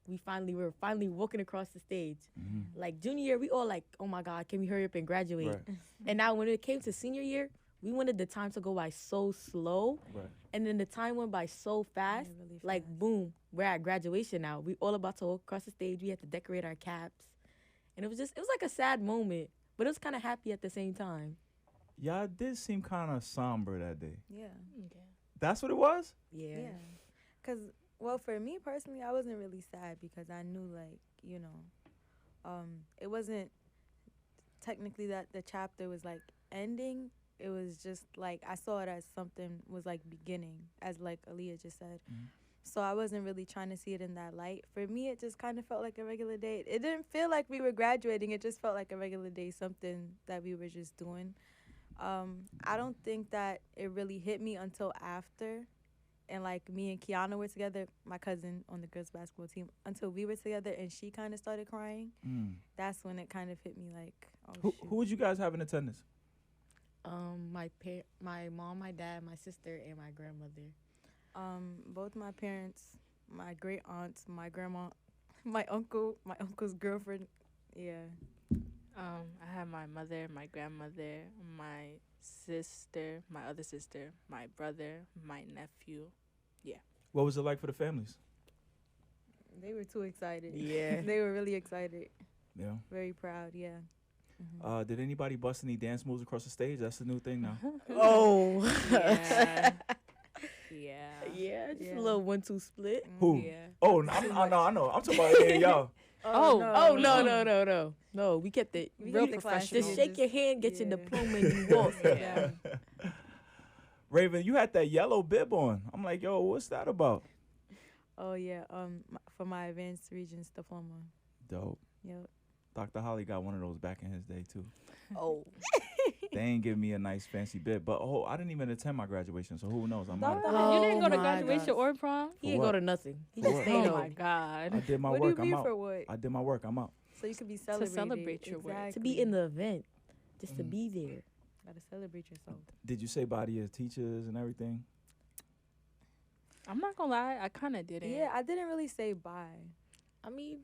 C: We were finally walking across the stage.
A: Mm-hmm.
C: Like junior year, we all like, oh my God, can we hurry up and graduate?
A: Right.
C: And now when it came to senior year, we wanted the time to go by so slow.
A: Right.
C: And then the time went by so fast.
B: Yeah, really
C: Like,
B: fast.
C: boom, we're at graduation now. We all about to walk across the stage. We had to decorate our caps. And it was like a sad moment, but it was kind of happy at the same time.
A: Y'all did seem kind of somber that day.
B: Yeah.
A: That's what it was?
C: Yeah.
B: Yeah. Because, well, for me personally, I wasn't really sad because I knew, like, you know, it wasn't technically that the chapter was, like, ending. It was just, like, I saw it as something was, like, beginning, as, like, Aaliyah just said.
A: Mhm.
B: So I wasn't really trying to see it in that light. For me, it just kind of felt like a regular day. It didn't feel like we were graduating. It just felt like a regular day, something that we were just doing. I don't think that it really hit me until after. And, like, me and Kiana were together, my cousin on the girls' basketball team, until we were together and she kind of started crying.
A: Mm.
B: That's when it kind of hit me like, oh,
A: Who would you guys have in attendance?
C: My mom, my dad, my sister, and my grandmother.
B: Both my parents, my great aunts, my grandma, my uncle's girlfriend. Yeah.
D: I had my mother, my grandmother, my sister, my other sister, my brother, my nephew.
A: What was it like for the families?
B: They were too excited.
C: Yeah.
B: They were really excited.
A: Yeah.
B: Very proud, yeah. Mm-hmm.
A: Did anybody bust any dance moves across the stage? That's the new thing now.
C: Oh.
D: Yeah.
C: Yeah, just
B: Yeah.
C: a little 1-2 split.
A: Who?
D: Yeah.
A: Oh, I know. I'm talking about y'all.
C: Oh, no. We kept it
B: We
C: real
B: kept it
C: professional. Just
B: classy.
C: shake your hand, get your
B: Yeah.
C: diploma, and you walk.
B: Yeah.
A: Raven, you had that yellow bib on. I'm like, yo, what's that about?
B: Oh, yeah. For my advanced regions diploma.
A: Dope.
B: Yep.
A: Dr. Holly got one of those back in his day, too.
C: Oh.
A: They ain't give me a nice fancy bib. But, I didn't even attend my graduation, so who knows? I might.
D: You didn't go to
C: my
D: graduation
C: gosh.
D: or prom?
C: He didn't
A: what?
C: go to nothing. He
A: For
C: just
A: what?
C: stayed
D: Oh
C: home.
D: my God.
A: I did my
B: What
A: work.
B: do you mean
A: I'm out.
B: for what?
A: I did my work. I'm out.
B: So you could be celebrated.
D: celebrate your work.
B: Exactly.
C: To be in the event. Just to
A: Mhm.
C: be there.
B: Gotta celebrate yourself.
A: Did you say bye to your teachers and everything?
D: I'm not gonna lie, I kind of didn't.
B: Yeah, I didn't really say bye.
C: I mean,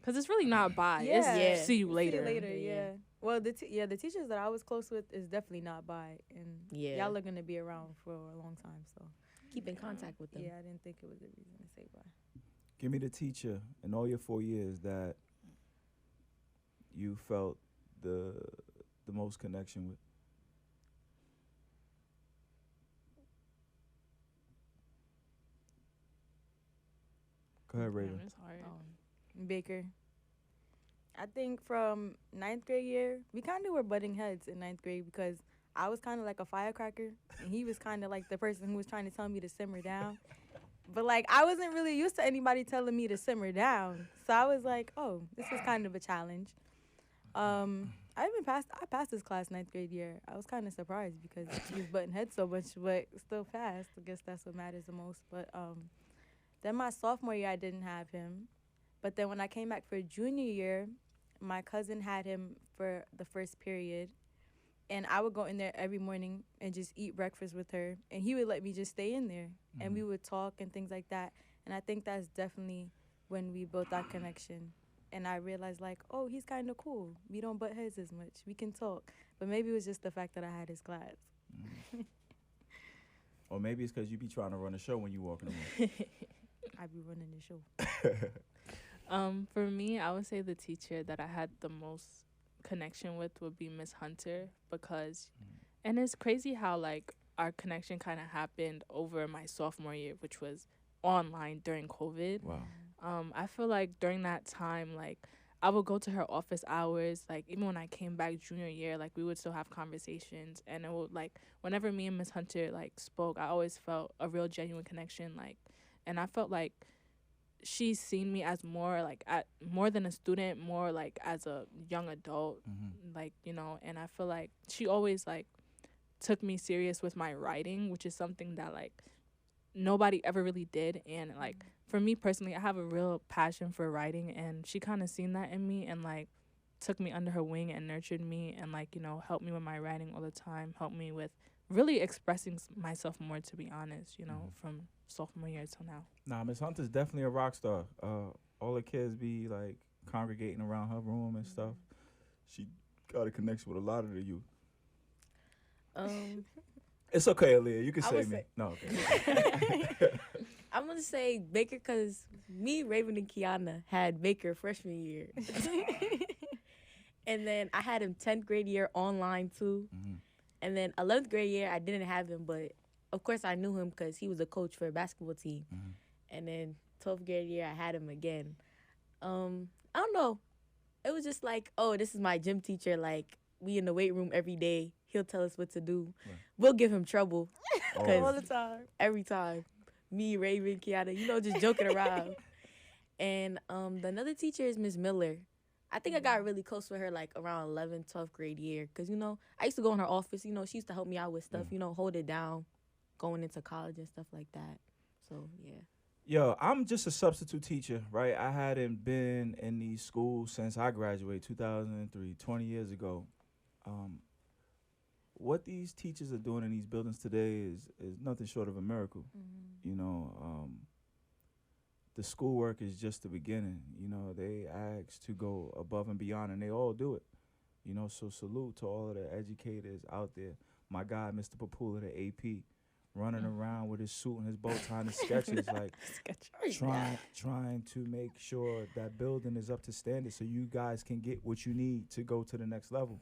D: Cause it's really not bye.
B: Yeah.
D: It's
C: Yeah.
D: see you later.
B: See you later,
C: Yeah.
B: yeah. Well, the teachers that I was close with is definitely not bye, and
C: Yeah.
B: y'all are gonna be around for a long time. So
C: keep in contact with them.
B: yeah, I didn't think it was a reason to say bye.
A: Give me the teacher in all your 4 years that you felt the most connection with. Go ahead, Raven.
D: It's hard.
B: Baker. I think from 9th grade year, we kind of were butting heads in 9th grade because I was kind of like a firecracker, and he was kind of like the person who was trying to tell me to simmer down. But like I wasn't really used to anybody telling me to simmer down. So I was like, oh, this is kind of a challenge. I passed this class ninth grade year. I was kind of surprised because he was butting heads so much, but still passed. I guess that's what matters the most. But then my sophomore year, I didn't have him. But then when I came back for junior year, my cousin had him for the first period. And I would go in there every morning and just eat breakfast with her. And he would let me just stay in there. And we would talk and things like that. And I think that's definitely when we built our connection. And I realized, like, oh, he's kind of cool. We don't butt heads as much. We can talk. But maybe it was just the fact that I had his class.
A: Or maybe it's because you be trying to run a show when you walk in the room.
B: I be running the show.
D: For me, I would say the teacher that I had the most connection with would be Miss Hunter because, and it's crazy how like our connection kind of happened over my sophomore year, which was online during COVID.
A: Wow.
D: I feel like during that time, like I would go to her office hours, like even when I came back junior year, like we would still have conversations, and it would like whenever me and Miss Hunter like spoke, I always felt a real genuine connection, like, and I felt like she's seen me as more like more than a student, more like as a young adult, like, you know, and I feel like she always like took me serious with my writing, which is something that like nobody ever really did. And like for me personally, I have a real passion for writing, and she kind of seen that in me and like took me under her wing and nurtured me and like, you know, helped me with my writing all the time, helped me with really expressing myself more, to be honest, you know, from sophomore year till now.
A: Nah, Miss Hunter's definitely a rock star. All the kids be like congregating around her room and stuff. She got a connection with a lot of the youth. It's okay, Aaliyah. You can say me. No, okay.
C: I'm gonna say Baker because me, Raven, and Kiana had Baker freshman year, and then I had him 10th grade year online too, and then 11th grade year I didn't have him, but of course I knew him because he was a coach for a basketball team, and then 12th grade year I had him again. I don't know, it was just like, oh, this is my gym teacher. Like we in the weight room every day. He'll tell us what to do. Right. We'll give him trouble
B: all the time,
C: every time. Me, Raven, Kiana, you know, just joking around. And the another teacher is Miss Miller. I think I got really close with her like around 11th, 12th grade year. Because, you know, I used to go in her office. You know, she used to help me out with stuff, you know, hold it down, going into college and stuff like that. So, yeah.
A: Yo, I'm just a substitute teacher, right? I hadn't been in these schools since I graduated 2003, 20 years ago. What these teachers are doing in these buildings today is nothing short of a miracle. You know, the schoolwork is just the beginning. You know, they ask to go above and beyond, and they all do it. You know, so salute to all of the educators out there. My guy, Mr. Papula, the AP, running around with his suit and his bow tie and his sketches, like trying to make sure that building is up to standard so you guys can get what you need to go to the next level.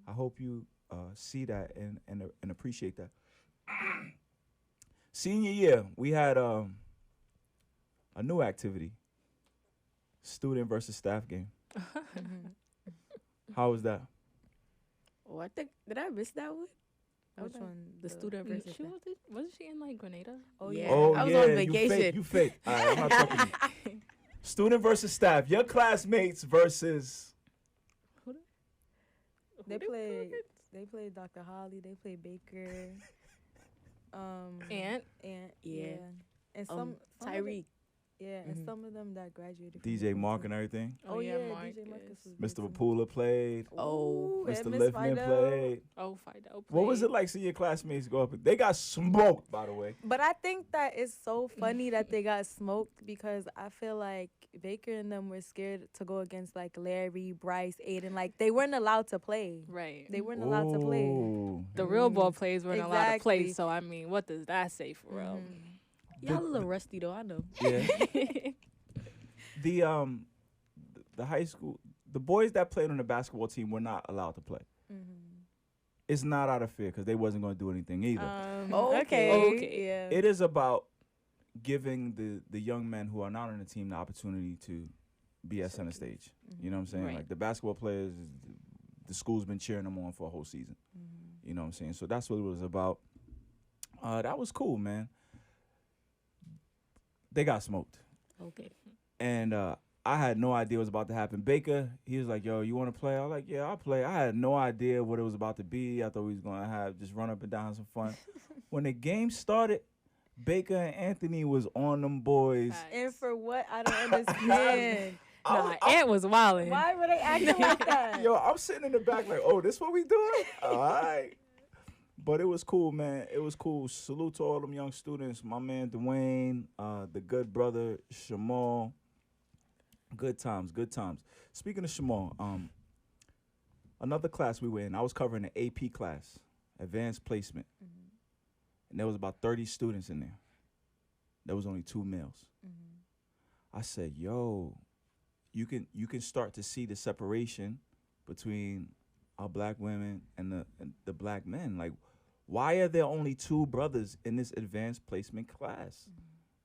A: I hope you see that and appreciate that. Senior year, we had a new activity, student versus staff game. How was that?
C: Oh, I think, did I miss that one?
B: Which one?
C: The student versus staff.
D: Wasn't she in like Grenada?
C: Oh, yeah.
A: Oh,
C: I was
A: yeah,
C: on vacation.
A: You fake. All right, I'm not talking to you. Student versus staff. Your classmates versus...
B: They played Dr. Holly. They played Baker.
D: Ant.
B: Yeah. And some
C: Tyreek.
B: And some of them that graduated.
A: DJ Mark and everything.
B: Oh yeah,
D: Marcus.
B: DJ Marcus was
A: Mr. Vapula played.
C: Oh,
A: Mr. Liftman played.
D: Oh, Fido played.
A: What was it like seeing your classmates go up? They got smoked, by the way.
B: But I think that it's so funny that they got smoked because I feel like Baker and them were scared to go against like Larry, Bryce, Aiden. Like they weren't allowed to play.
D: Right.
B: They weren't allowed to play.
D: The real ball players weren't allowed to play. So I mean, what does that say for real?
C: Y'all a little rusty though, I know.
A: Yeah. The high school, the boys that played on the basketball team were not allowed to play. It's not out of fear because they wasn't going to do anything either.
B: Okay. Yeah.
A: It is about giving the young men who are not on the team the opportunity to be at center stage. You know what I'm saying?
D: Right.
A: Like the basketball players, the school's been cheering them on for a whole season. You know what I'm saying? So that's what it was about. That was cool, man. they got smoked.
C: Okay.
A: And I had no idea what was about to happen. Baker, he was like, yo, you want to play? I was like, yeah, I'll play. I had no idea what it was about to be. I thought we was going to have just run up and down, have some fun. When the game started, Baker and Anthony was on them boys.
B: And for what? I don't understand.
D: Nah, Ant was wildin'.
B: Why were they acting like that?
A: Yo, I'm sitting in the back like, oh, this what we doing? All right. But it was cool, man. It was cool. Salute to all them young students. My man Dwayne, the good brother Shamal. Good times, good times. Speaking of Shamal, another class we were in, I was covering an AP class, Advanced Placement. And there was about 30 students in there. There was only 2 males. I said, yo, you can start to see the separation between our black women and the black men. Like, why are there only 2 brothers in this Advanced Placement class?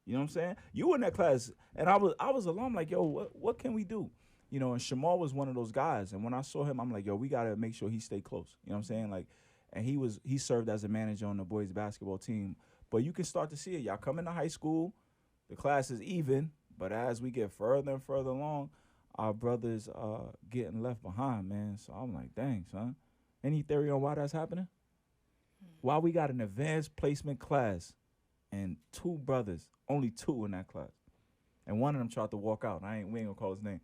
A: You know what I'm saying? You were in that class, and I was alarmed, like, yo, what can we do? You know, and Shamal was one of those guys. And when I saw him, I'm like, yo, we got to make sure he stay close. You know what I'm saying? Like, and he served as a manager on the boys basketball team. But you can start to see it. Y'all come into high school, the class is even, but as we get further and further along, our brothers are getting left behind, man. So I'm like, dang, son. Any theory on why that's happening? Why we got an Advanced Placement class and 2 brothers, only 2 in that class. And one of them tried to walk out. We ain't gonna call his name.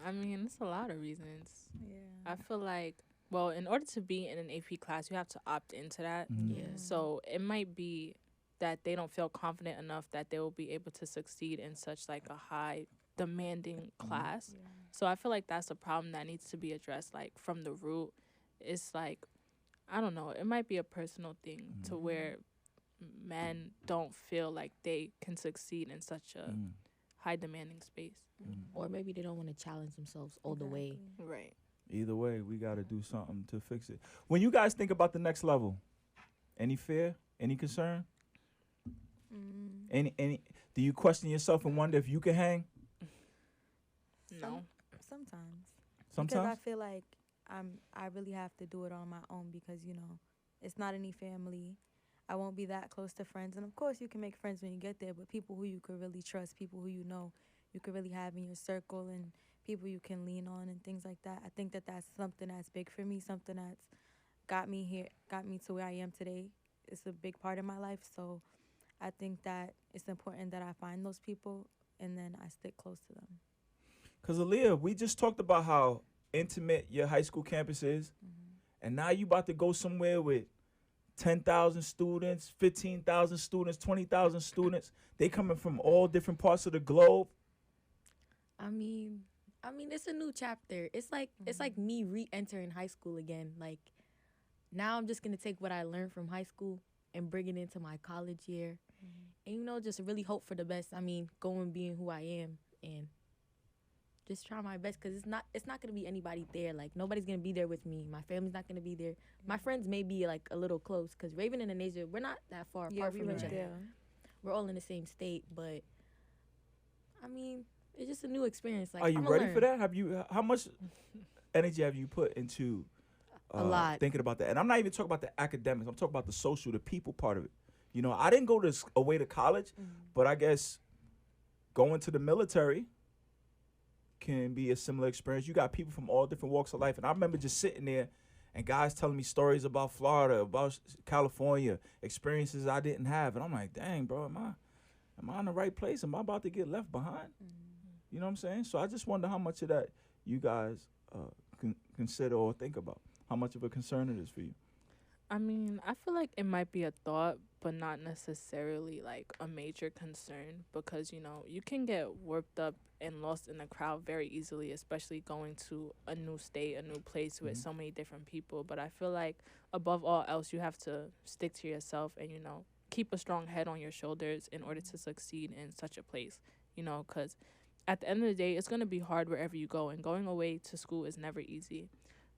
D: I mean, it's a lot of reasons.
B: Yeah.
D: I feel like, well, in order to be in an AP class, you have to opt into that.
C: Yeah.
D: So it might be that they don't feel confident enough that they will be able to succeed in such like a high demanding class.
B: Yeah.
D: So I feel like that's a problem that needs to be addressed like from the root. It's like, I don't know, it might be a personal thing to where men don't feel like they can succeed in such a high demanding space.
C: Or maybe they don't want to challenge themselves all the way.
D: Right.
A: Either way, we got to do something to fix it. When you guys think about the next level, any fear, any concern? Any? Do you question yourself and wonder if you can hang?
D: No.
B: Sometimes. Because
A: Sometimes?
B: I feel like I really have to do it on my own because, you know, it's not any family. I won't be that close to friends. And, of course, you can make friends when you get there, but people who you could really trust, people who you know you could really have in your circle and people you can lean on and things like that. I think that that's something that's big for me, something that's got me here, got me to where I am today. It's a big part of my life. So I think that it's important that I find those people and then I stick close to them.
A: Because, Aaliyah, we just talked about how intimate your high school campus is. And now you about to go somewhere with 10,000 students, 15,000 students, 20,000 students. They coming from all different parts of the globe.
C: I mean, it's a new chapter. It's like me re-entering high school again. Like, now I'm just gonna take what I learned from high school and bring it into my college year, and you know, just really hope for the best. I mean, go and being who I am and just try my best because it's not gonna be anybody there. Like, nobody's gonna be there with me. My family's not gonna be there. My friends may be like a little close because Raven and Anasia, we're not that far apart from each other. We're all in the same state, but I mean, it's just a new experience. Like,
A: Are you ready for that? How much energy have you put into
C: a lot
A: thinking about that? And I'm not even talking about the academics. I'm talking about the social, the people part of it. You know, I didn't go away to college, but I guess going to the military can be a similar experience. You got people from all different walks of life. And I remember just sitting there and guys telling me stories about Florida, about California, experiences I didn't have. And I'm like, dang, bro, am I in the right place? Am I about to get left behind? You know what I'm saying? So I just wonder how much of that you guys consider or think about. How much of a concern it is for you.
D: I mean, I feel like it might be a thought, but not necessarily like a major concern because, you know, you can get worked up and lost in the crowd very easily, especially going to a new state, a new place with so many different people. But I feel like above all else, you have to stick to yourself and, you know, keep a strong head on your shoulders in order to succeed in such a place, you know, because at the end of the day, it's going to be hard wherever you go, and going away to school is never easy.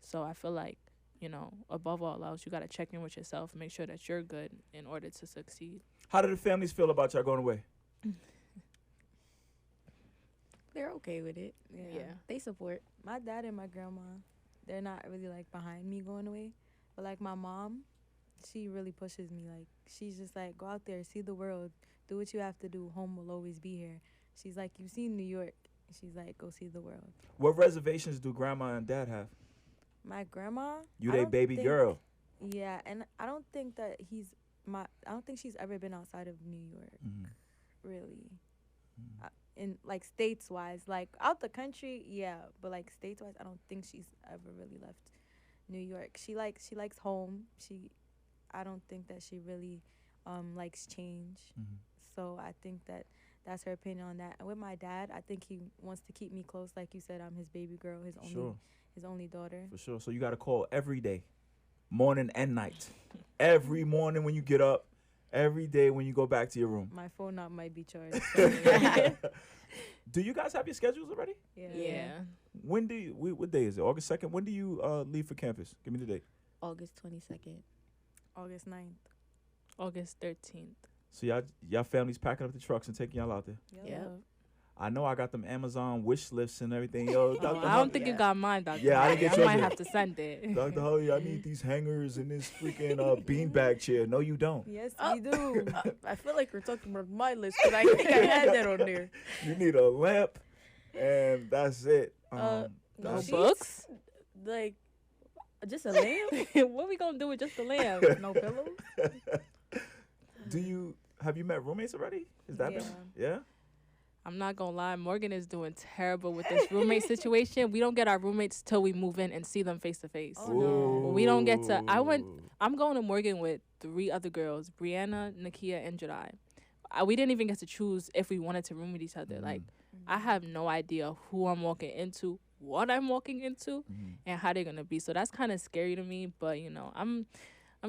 D: So I feel like, you know, above all else, you got to check in with yourself and make sure that you're good in order to succeed.
A: How do the families feel about y'all going away?
C: They're okay with it.
B: Yeah.
C: They support.
B: My dad and my grandma, they're not really like behind me going away. But like my mom, she really pushes me. Like, she's just like, go out there, see the world, do what you have to do. Home will always be here. She's like, you've seen New York. She's like, go see the world.
A: What reservations do grandma and dad have?
B: My grandma,
A: You
B: I
A: they
B: don't
A: baby
B: think-
A: girl.
B: Yeah, and I don't think that I don't think she's ever been outside of New York,
A: Mhm.
B: really.
A: Mhm.
B: In like states wise, like out the country, yeah, but like states wise, I don't think she's ever really left New York. She likes home. I don't think that she really likes change.
A: Mhm.
B: So I think that that's her opinion on that. And with my dad, I think he wants to keep me close. Like you said, I'm his baby girl,
A: Sure.
B: his only daughter.
A: For sure. So you got to call every day, morning and night. Every morning when you get up, every day when you go back to your room.
B: My phone up might be charged.
A: Do you guys have your schedules already?
B: Yeah.
D: Yeah.
A: When do you, what day is it? August 2nd? When do you leave for campus? Give me the date.
C: August 22nd.
B: August 9th.
D: August 13th.
A: So y'all family's packing up the trucks and taking y'all out there.
C: Yep.
A: I know I got them Amazon wish lists and everything. Yo,
D: Oh,
A: Dr.
D: I don't
A: Holly,
D: think you got mine, Dr.
A: Yeah, I didn't get
D: I
A: yours
D: might
A: yet.
D: have to send it.
A: Dr. Holly, I need these hangers and this freaking beanbag chair. No, you don't.
B: Yes,
C: Oh.
B: we do.
C: I feel like we're talking about my list because I think I had that on there.
A: You need a lamp, and that's it.
C: No
D: No
A: that's-
C: sheets?
D: books?
C: Like, just a lamp?
D: What we gonna do with just the lamp?
C: No pillows?
A: Have you met roommates already? Is that been? Yeah.
D: I'm not gonna lie, Morgan is doing terrible with this roommate situation. We don't get our roommates till we move in and see them face to face.
B: Oh, no.
D: We don't get to. I'm going to Morgan with 3 other girls: Brianna, Nakia, and Jedi. We didn't even get to choose if we wanted to room with each other. Like, I have no idea who I'm walking into, what I'm walking into,
A: Mhm.
D: and how they're gonna be. So that's kind of scary to me. But you know, I'm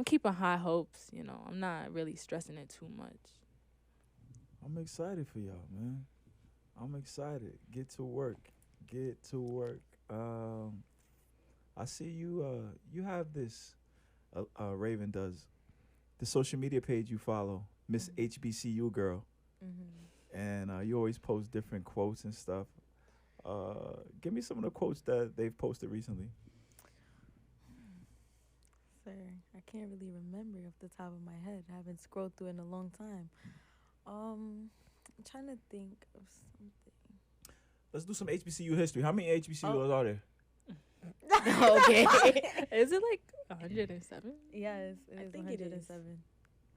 D: keeping high hopes. You know, I'm not really stressing it too much.
A: I'm excited for y'all, man. I'm excited. Get to work. Get to work. I see you. You have this. Raven does the social media page you follow, Miss HBCU girl, and you always post different quotes and stuff. Give me some of the quotes that they've posted recently.
B: Sir, I can't really remember off the top of my head. I haven't scrolled through in a long time. I'm trying to think of something.
A: Let's do some HBCU history. How many HBCUs are there?
C: Okay.
D: Is it like 107?
B: Yes, it
C: I
B: is
C: think it is.
B: 107.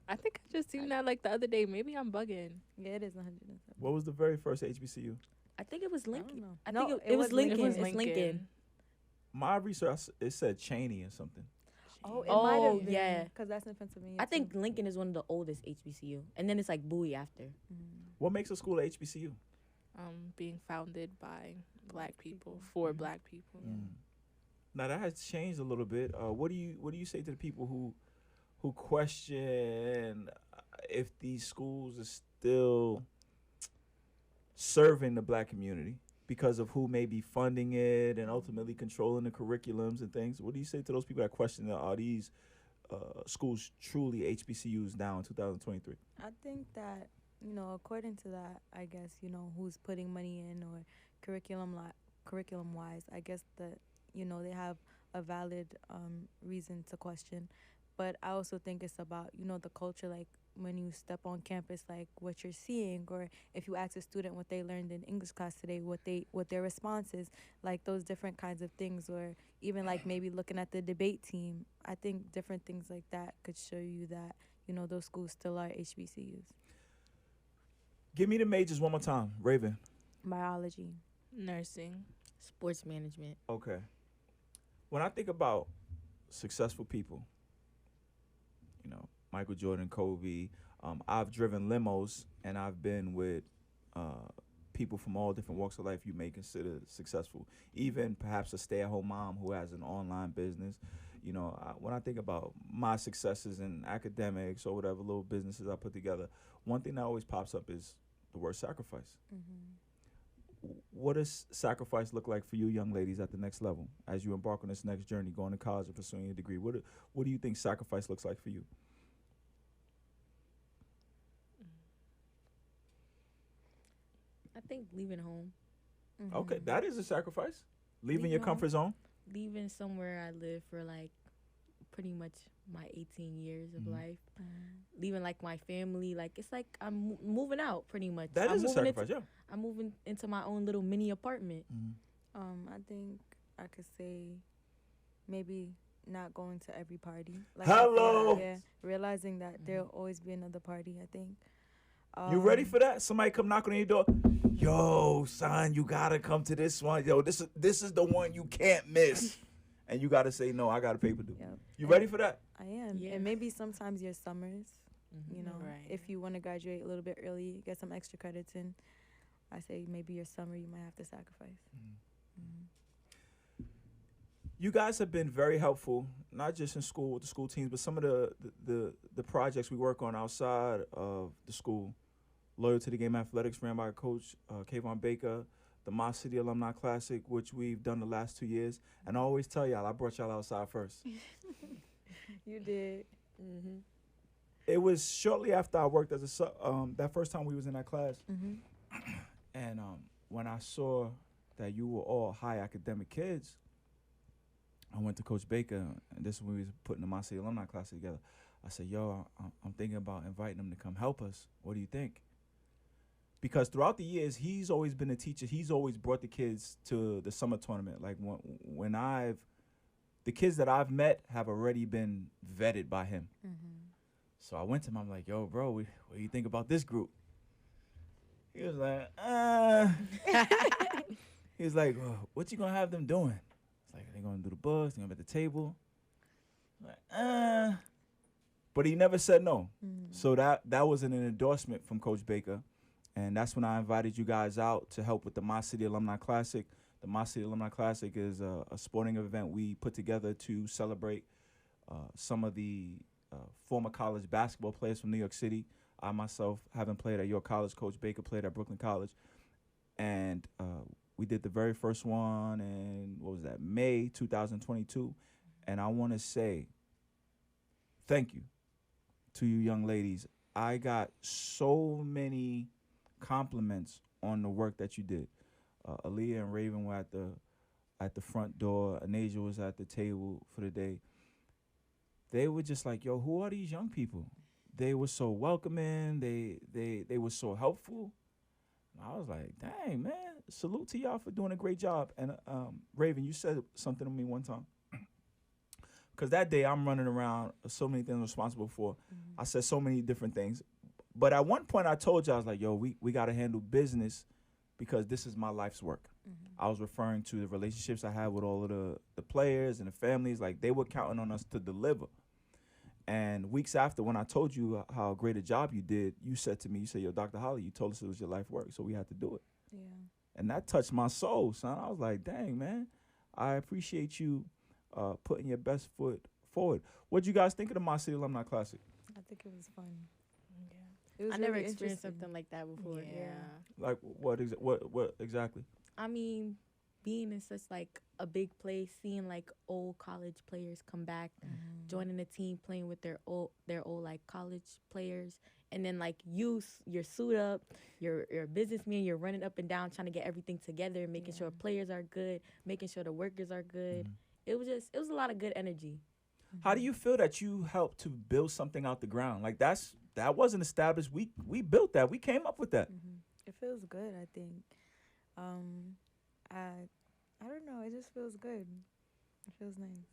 D: I think I just seen that like the other day. Maybe I'm bugging.
B: Yeah, it is 107.
A: What was the very first HBCU?
C: I think it was
B: I
C: Lincoln.
B: don't know.
C: I
B: No,
C: think
B: it
C: it was
B: was
C: Lincoln.
B: Lincoln.
C: It's Lincoln.
A: My research, it said Cheney or something.
B: Oh, it
C: Oh,
B: might have been.
C: yeah.
B: Because that's in Pennsylvania.
C: I think
B: too.
C: Lincoln is one of the oldest HBCU. And then it's like Bowie after.
A: What makes a school a HBCU?
D: Being founded by Black people for Black people.
A: Now that has changed a little bit. What do you say to the people who question if these schools are still serving the Black community because of who may be funding it and ultimately controlling the curriculums and things? What do you say to those people that question that are these schools truly HBCUs now in 2023?
B: I think that, according to that, I guess, who's putting money in or curriculum wise, I guess that, they have a valid reason to question. But I also think it's about, the culture, like when you step on campus, like what you're seeing, or if you ask a student what they learned in English class today, what their response is, like those different kinds of things, or even like maybe looking at the debate team. I think different things like that could show you that, those schools still are HBCUs.
A: Give me the majors one more time, Raven.
B: Biology.
D: Nursing.
C: Sports management.
A: Okay. When I think about successful people, Michael Jordan, Kobe, I've driven limos and I've been with people from all different walks of life you may consider successful. Even perhaps a stay-at-home mom who has an online business. When I think about my successes in academics or whatever little businesses I put together, one thing that always pops up is the word sacrifice. What does sacrifice look like for you young ladies at the next level as you embark on this next journey, going to college and pursuing your degree? What do you think sacrifice looks like for you?
C: I think leaving home.
A: Okay, that is a sacrifice. Leaving
C: Leaving
A: your
C: home.
A: comfort zone.
C: Leaving somewhere I live for like pretty much my 18 years of
A: Mhm.
C: life. Leaving like my family, like it's like I'm moving out pretty much.
A: That
C: I'm
A: is a
C: moving
A: sacrifice,
C: into, I'm moving into my own little mini apartment.
B: I think I could say maybe not going to every party. Like
A: Hello.
B: yeah, realizing that there'll always be another party. I think.
A: You ready for that? Somebody come knocking on your door. Yo, son, you gotta come to this one. Yo, this is the one you can't miss. And you gotta say no. I got a paper due.
B: Yep.
A: You
B: And
A: ready for that?
B: I am.
C: Yeah.
B: And maybe sometimes your summers, you know,
D: Right.
B: if you want to graduate a little bit early, get some extra credits in. I say maybe your summer you might have to sacrifice.
A: You guys have been very helpful, not just in school with the school teams, but some of the projects we work on outside of the school. Loyal to the Game Athletics, ran by Coach Kayvon Baker, the Moss City Alumni Classic, which we've done the last 2 years. And I always tell y'all, I brought y'all outside first.
B: You did.
A: It was shortly after I worked as a that first time we was in that class. And when I saw that you were all high academic kids, I went to Coach Baker, and this is when we was putting the Moss City Alumni Classic together. I said, yo, I'm thinking about inviting them to come help us. What do you think? Because throughout the years, he's always been a teacher. He's always brought the kids to the summer tournament. Like when the kids that I've met have already been vetted by him. So I went to him. I'm like, yo, bro, what do you think about this group? He was like, He was like, well, what you gonna have them doing? It's like, they gonna do the books, they gonna be at the table. I'm like, But he never said no. So that was an endorsement from Coach Baker. And that's when I invited you guys out to help with the Moss City Alumni Classic. The Moss City Alumni Classic is a sporting event we put together to celebrate some of the former college basketball players from New York City. I myself haven't played at York College. Coach Baker played at Brooklyn College. And we did the very first one in, May 2022. And I want to say thank you to you young ladies. I got so many compliments on the work that you did. Aaliyah and Raven were at the front door. Anasia was at the table for the day. They were just like, yo, who are these young people? They were so welcoming. They were so helpful. I was like, dang, man, salute to y'all for doing a great job. And Raven, you said something to me one time. Because that day I'm running around, so many things I'm responsible for. I said so many different things. But at one point I told you, I was like, yo, we got to handle business because this is my life's work. I was referring to the relationships I had with all of the players and the families. Like, they were counting on us to deliver. And weeks after, when I told you how great a job you did, you said to me, you said, yo, Dr. Holly, you told us it was your life work, so we had to do it.
B: Yeah.
A: And that touched my soul, son. I was like, dang, man, I appreciate you putting your best foot forward. What'd you guys think of the Moss City Alumni Classic?
B: I think it was fun.
C: Yeah.
B: It was
C: I never
B: really
C: experienced
B: interesting.
C: something like that before.
D: Yeah.
A: Like, what exactly?
C: I mean, being in such like a big place, seeing like old college players come back, joining the team, playing with their old like college players, and then like you're suit up, you're a businessman, you're running up and down trying to get everything together, making sure players are good, making sure the workers are good. It was a lot of good energy.
A: How do you feel that you helped to build something out the ground? Like, that wasn't established. We built that. We came up with that.
B: It feels good, I think. I don't know. It just feels good. It feels nice.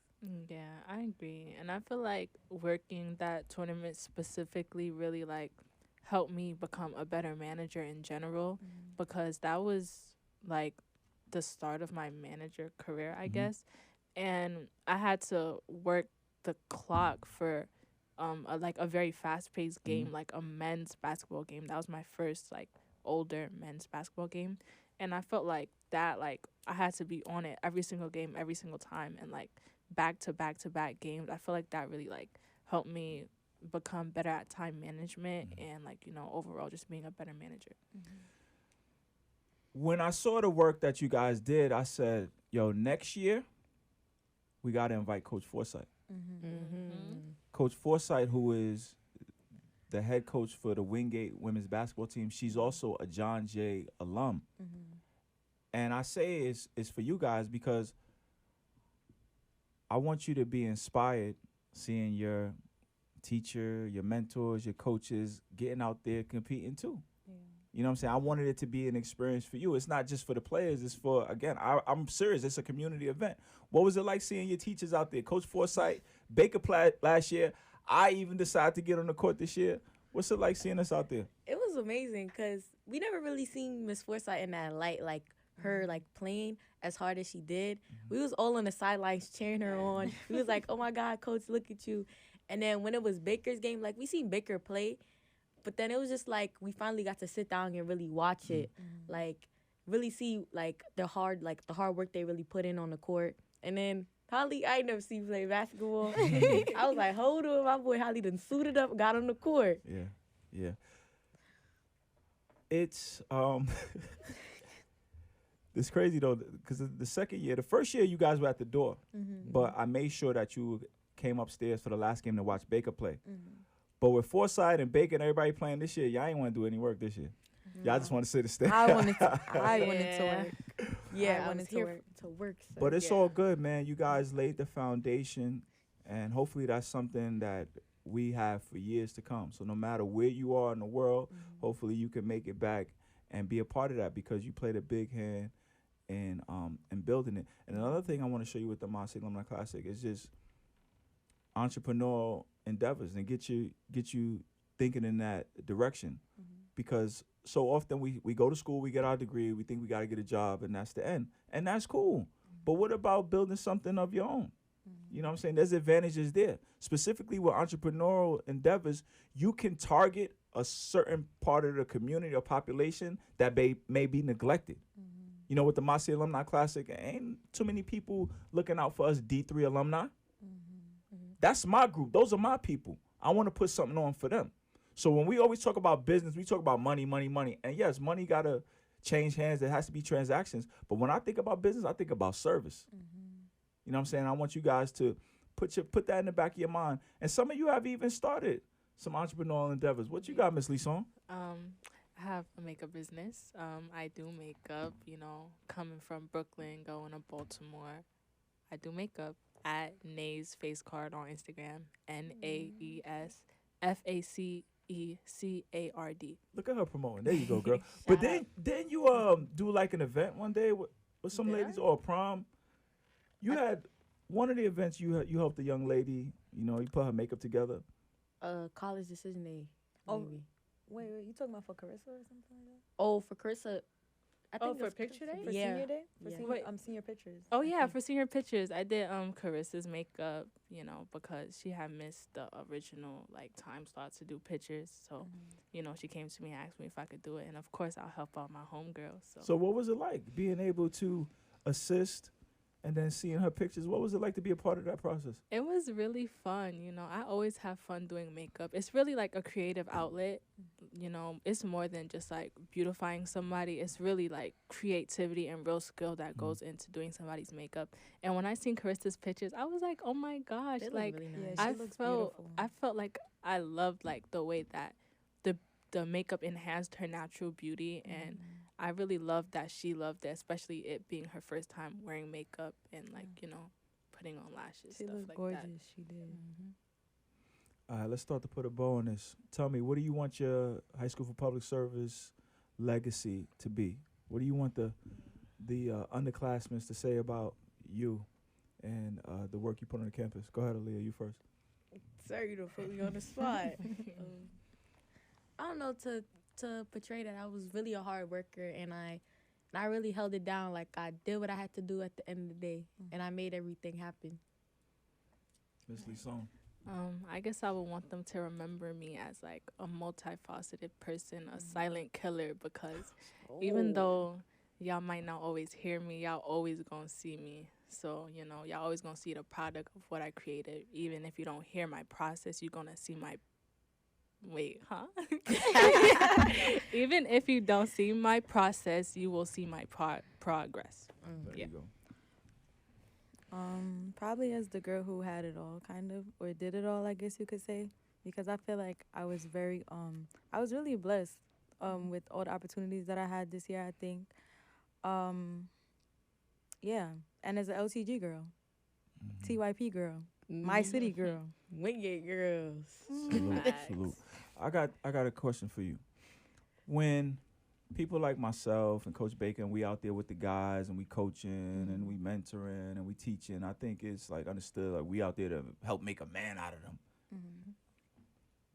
D: Yeah, I agree. And I feel like working that tournament specifically really like helped me become a better manager in general, because that was like the start of my manager career, I guess. And I had to work the clock for a very fast-paced game, like a men's basketball game. That was my first like older men's basketball game. And I felt like that, like, I had to be on it every single game, every single time, and like back to back to back games. I feel like that really like helped me become better at time management and like, you know, overall just being a better manager.
A: When I saw the work that you guys did, I said, yo, next year we got to invite Coach Forsythe. Coach Forsythe, who is the head coach for the Wingate women's basketball team, she's also a John Jay alum. And I say it's for you guys because I want you to be inspired seeing your teacher, your mentors, your coaches getting out there competing too.
B: Yeah.
A: You know what I'm saying? I wanted it to be an experience for you. It's not just for the players. It's for, again, I'm serious. It's a community event. What was it like seeing your teachers out there? Coach Forsythe, Baker last year. I even decided to get on the court this year. What's it like seeing us out there?
C: It was amazing because we never really seen Miss Forsythe in that light, like her like playing as hard as she did. We was all on the sidelines cheering her on. We was like, oh my God, coach, look at you. And then when it was Baker's game, like we seen Baker play, but then it was just like we finally got to sit down and really watch it, like really see like the hard work they really put in on the court. And then Holly, I ain't never seen you play basketball. I was like, hold on, my boy Holly done suited up, got on the court.
A: Yeah. It's it's crazy though, because the first year you guys were at the door, but I made sure that you came upstairs for the last game to watch Baker play. But with Forsythe and Baker and everybody playing this year, y'all ain't want to do any work this year. Y'all just want to sit and stay.
B: I wanted to work.
C: Yeah,
B: I
C: I
B: wanted
C: was
B: to
C: here
B: work.
C: to work. So.
A: But it's all good, man. You guys laid the foundation, and hopefully that's something that we have for years to come. So no matter where you are in the world, hopefully you can make it back and be a part of that, because you played a big hand in building it. And another thing I want to show you with the Anasia Alumni Classic is just entrepreneurial endeavors and get you thinking in that direction. Because so often we go to school, we get our degree, we think we got to get a job, and that's the end. And that's cool. But what about building something of your own? You know what I'm saying? There's advantages there. Specifically with entrepreneurial endeavors, you can target a certain part of the community or population that may be neglected. You know, with the Anasia Alumni Classic, ain't too many people looking out for us D3 alumni. That's my group. Those are my people. I want to put something on for them. So when we always talk about business, we talk about money, money, money. And yes, money got to change hands. There has to be transactions. But when I think about business, I think about service. You know what I'm saying? I want you guys to put that in the back of your mind. And some of you have even started some entrepreneurial endeavors. What you got, Miss Lisson?
D: I have a makeup business. I do makeup, coming from Brooklyn, going to Baltimore. I do makeup at Nays Face Card on Instagram, NAESFACECARD.
A: Look at her promoting. There you go, girl. But then you do like an event one day with some ladies or a prom. You had one of the events you helped a young lady, you put her makeup together.
C: College decision day.
B: Oh,
C: maybe.
B: wait, you talking about for Carissa or something like that?
C: Oh, for Carissa. I think
D: for
C: it's
D: picture day?
B: For
C: Yeah.
B: senior day? For
C: Yeah.
B: senior pictures.
D: Oh
B: I
D: yeah,
B: think.
D: for senior pictures, I did Carissa's makeup, because she had missed the original time slots to do pictures. So, she came to me and asked me if I could do it, and of course I'll help out my homegirl.
A: So what was it like being able to assist and then seeing her pictures? What was it like to be a part of that process?
D: It was really fun, I always have fun doing makeup. It's really like a creative outlet, it's more than just like beautifying somebody. It's really like creativity and real skill that goes into doing somebody's makeup. And when I seen Carissa's pictures, I was like, oh my gosh,
C: They look
D: like
C: really
B: Yeah,
C: nice.
B: she
D: I
B: looks
D: felt
B: beautiful.
D: I felt like I loved like the way that the makeup enhanced her natural beauty, and I really loved that she loved it, especially it being her first time wearing makeup and putting on lashes,
B: She
D: stuff
B: looked
D: like
B: gorgeous.
D: that.
B: She did.
A: All right, let's start to put a bow on this. Tell me, what do you want your high school for public service legacy to be? What do you want the underclassmen to say about you and the work you put on the campus? Go ahead, Aaliyah, you first.
C: Sorry, you don't put me on the spot. I don't know, to portray that I was really a hard worker, and I really held it down. Like, I did what I had to do at the end of the day, and I made everything happen.
A: Miss Lisson.
D: I guess I would want them to remember me as like a multifaceted person, a silent killer, because even though y'all might not always hear me, y'all always gonna see me. So, y'all always gonna see the product of what I created. Even if you don't hear my process, you're gonna see my even if you don't see my process, you will see my progress.
A: There you go.
B: Probably as the girl who had it all, kind of, or did it all, I guess you could say, because I feel like I was I was really blessed, with all the opportunities that I had this year, I think. Yeah, and as a LTG girl, TYP girl, My city girl.
C: Wingate girls.
A: Salute,
D: Facts.
A: salute. I got a question for you. When people like myself and Coach Bacon, we out there with the guys and we coaching and we mentoring and we teaching, I think it's like understood like we out there to help make a man out of them.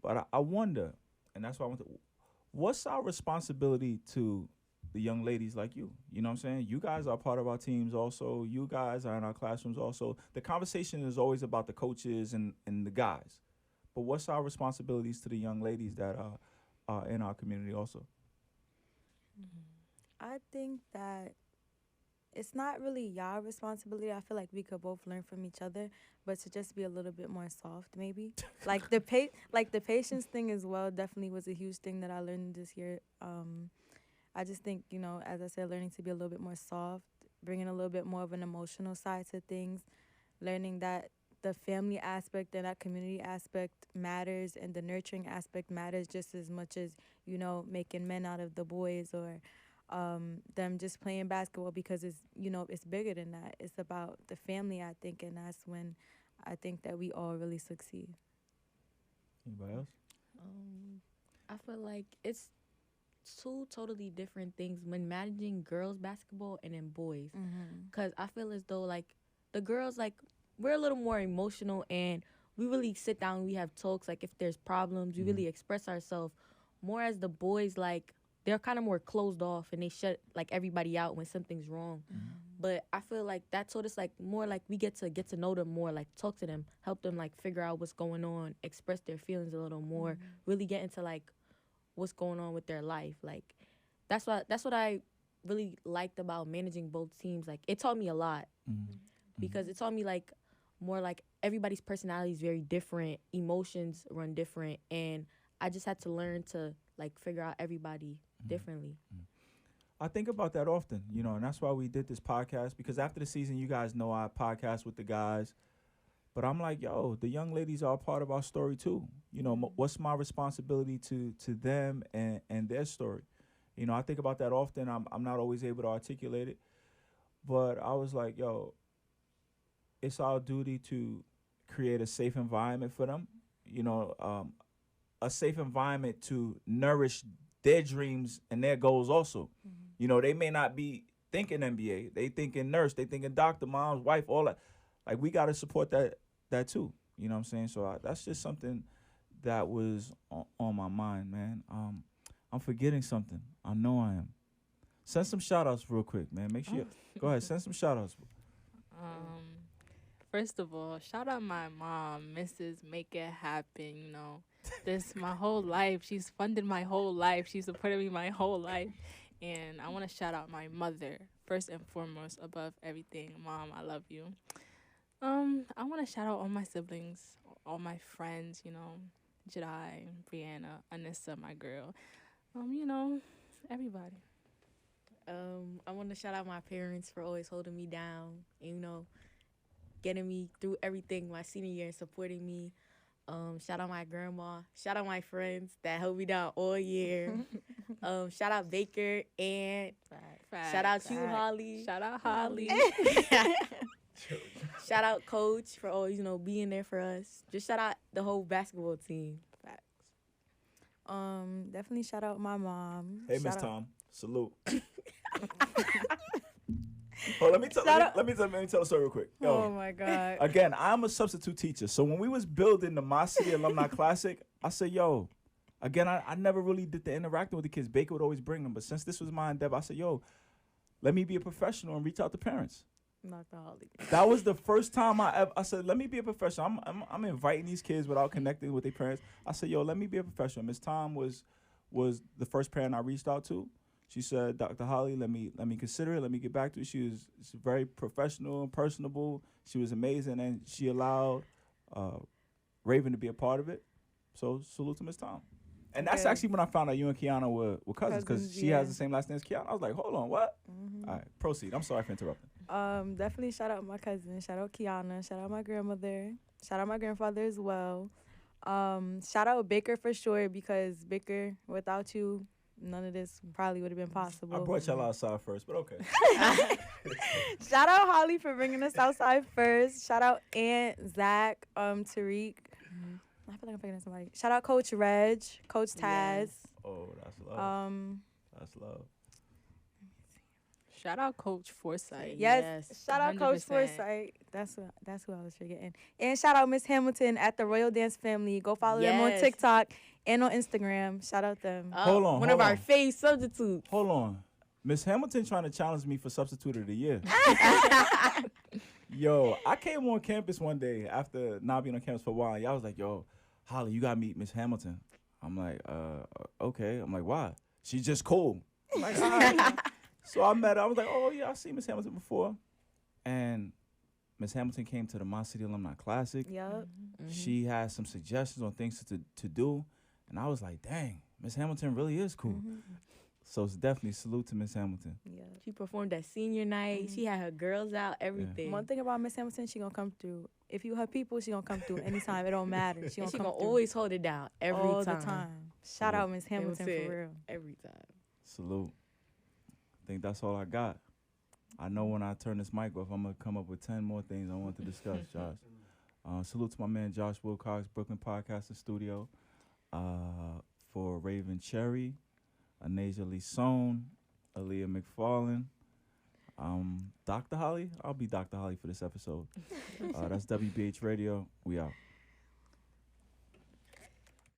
A: But I wonder, and that's why I want to, what's our responsibility to the young ladies like you? You know what I'm saying? You guys are part of our teams also. You guys are in our classrooms also. The conversation is always about the coaches and the guys. But what's our responsibilities to the young ladies that are in our community also?
B: I think that it's not really y'all responsibility. I feel like we could both learn from each other, but to just be a little bit more soft, maybe. Like the patience thing as well definitely was a huge thing that I learned this year. I just think, as I said, learning to be a little bit more soft, bringing a little bit more of an emotional side to things, learning that the family aspect and that community aspect matters and the nurturing aspect matters just as much as, making men out of the boys or them just playing basketball because it's bigger than that. It's about the family, I think, and that's when I think that we all really succeed.
A: Anybody else?
C: I feel like it's two totally different things when managing girls basketball and then boys. Because I feel as though, like, the girls, like, we're a little more emotional and we really sit down and we have talks. Like, if there's problems, we really express ourselves. More as the boys, like, they're kind of more closed off and they shut, like, everybody out when something's wrong. But I feel like that taught us, like, more like we get to know them more, like, talk to them, help them, like, figure out what's going on, express their feelings a little more, really get into, like, what's going on with their life. Like, that's what I really liked about managing both teams. Like, it taught me a lot because it taught me, like, more like everybody's personality is very different, emotions run different, and I just had to learn to, like, figure out everybody differently.
A: I think about that often, and that's why we did this podcast, because after the season, you guys know I podcast with the guys. But I'm like, yo, the young ladies are a part of our story too. What's my responsibility to them and their story? I think about that often. I'm not always able to articulate it. But I was like, yo, it's our duty to create a safe environment for them, a safe environment to nourish their dreams and their goals also. They may not be thinking NBA. They thinking nurse. They thinking doctor, mom's, wife, all that. Like, we got to support that too. You know what I'm saying? So that's just something that was on my mind, man. I'm forgetting something. I know I am. Send some shout-outs real quick, man. Make sure go ahead, send some shout-outs.
D: First of all, shout out my mom, Mrs. Make It Happen. This my whole life. She's funded my whole life. She's supported me my whole life. And I want to shout out my mother, first and foremost, above everything. Mom, I love you. I want to shout out all my siblings, all my friends, Jedi, Brianna, Anissa, my girl. Everybody.
C: I want to shout out my parents for always holding me down and, getting me through everything my senior year and supporting me. Shout out my grandma. Shout out my friends that held me down all year. Shout out Baker and shout out you, Holly.
D: Shout out Holly.
C: Shout out Coach for always, being there for us. Just shout out the whole basketball team.
B: Facts. Definitely shout out my mom.
A: Hey,
B: Shout
A: Miss
B: out-
A: Tom. Salute. Let me tell a story real quick. Yo,
B: Oh my God.
A: again, I'm a substitute teacher. So when we was building the My City Alumni Classic, I said, yo, again, I never really did the interacting with the kids. Baker would always bring them. But since this was my endeavor, I said, yo, let me be a professional and reach out to parents.
B: Not the Holly.
A: That was the first time I said, let me be a professional. I'm inviting these kids without connecting with their parents. I said, yo, let me be a professional. Miss Tom was the first parent I reached out to. She said, Dr. Holly, let me consider it. Let me get back to it. She was very professional and personable. She was amazing, and she allowed Raven to be a part of it. So salute to Miss Tom. And that's actually when I found out you and Kiana were cousins, because she has the same last name as Kiana. I was like, hold on, what? All right, proceed. I'm sorry for interrupting.
B: Definitely shout out my cousin. Shout out Kiana. Shout out my grandmother. Shout out my grandfather as well. Shout out Baker for sure, because Baker, without you, none of this probably would have been possible.
A: I brought y'all outside first, but okay.
B: Shout out Holly for bringing us outside first. Shout out Aunt, Zach, Tariq. I feel like I'm forgetting somebody. Shout out Coach Reg, Coach Taz.
C: Yes.
A: Oh, that's love. That's love.
D: Shout out Coach Forsyth.
B: Yes. Shout out Coach
D: 100%.
B: Forsyth. That's who I was forgetting. And shout out Miss Hamilton at the Royal Dance Family. Go follow them on
C: Yes.
B: TikTok and on Instagram. Shout out them.
A: Hold on,
C: One
A: hold
C: of our
A: on.
C: face substitutes.
A: Hold on. Miss Hamilton trying to challenge me for substitute of the year. Yo, I came on campus one day after not being on campus for a while. Y'all was like, yo, Holly, you got to meet Miss Hamilton. I'm like, okay. I'm like, why? She's just cool. I'm like, all right. So I met her. I was like, oh, yeah, I've seen Miss Hamilton before. And Miss Hamilton came to the My City Alumni Classic.
B: Yup.
A: She had some suggestions on things to do. And I was like, dang, Miss Hamilton really is cool. So it's definitely salute to Miss Hamilton.
B: Yeah.
C: She performed at senior night. She had her girls out, everything.
B: One thing about Miss Hamilton, she gonna come through. If you her people, she gonna come through anytime. It don't matter. She
C: And
B: gonna
C: she
B: come
C: gonna
B: through
C: always hold it down every
B: all
C: time.
B: the time. Shout out Miss Hamilton
C: Hamilton.
B: for real.
C: Every time.
A: Salute. I think that's all I got. I know when I turn this mic off, I'm going to come up with 10 more things I want to discuss, Josh. Salute to my man Josh Wilcox, Brooklyn Podcasting Studio. For Raven Cherry, Anasia Lisone, Aaliyah McFarlane, Dr. Holly. I'll be Dr. Holly for this episode. That's WBH Radio. We out.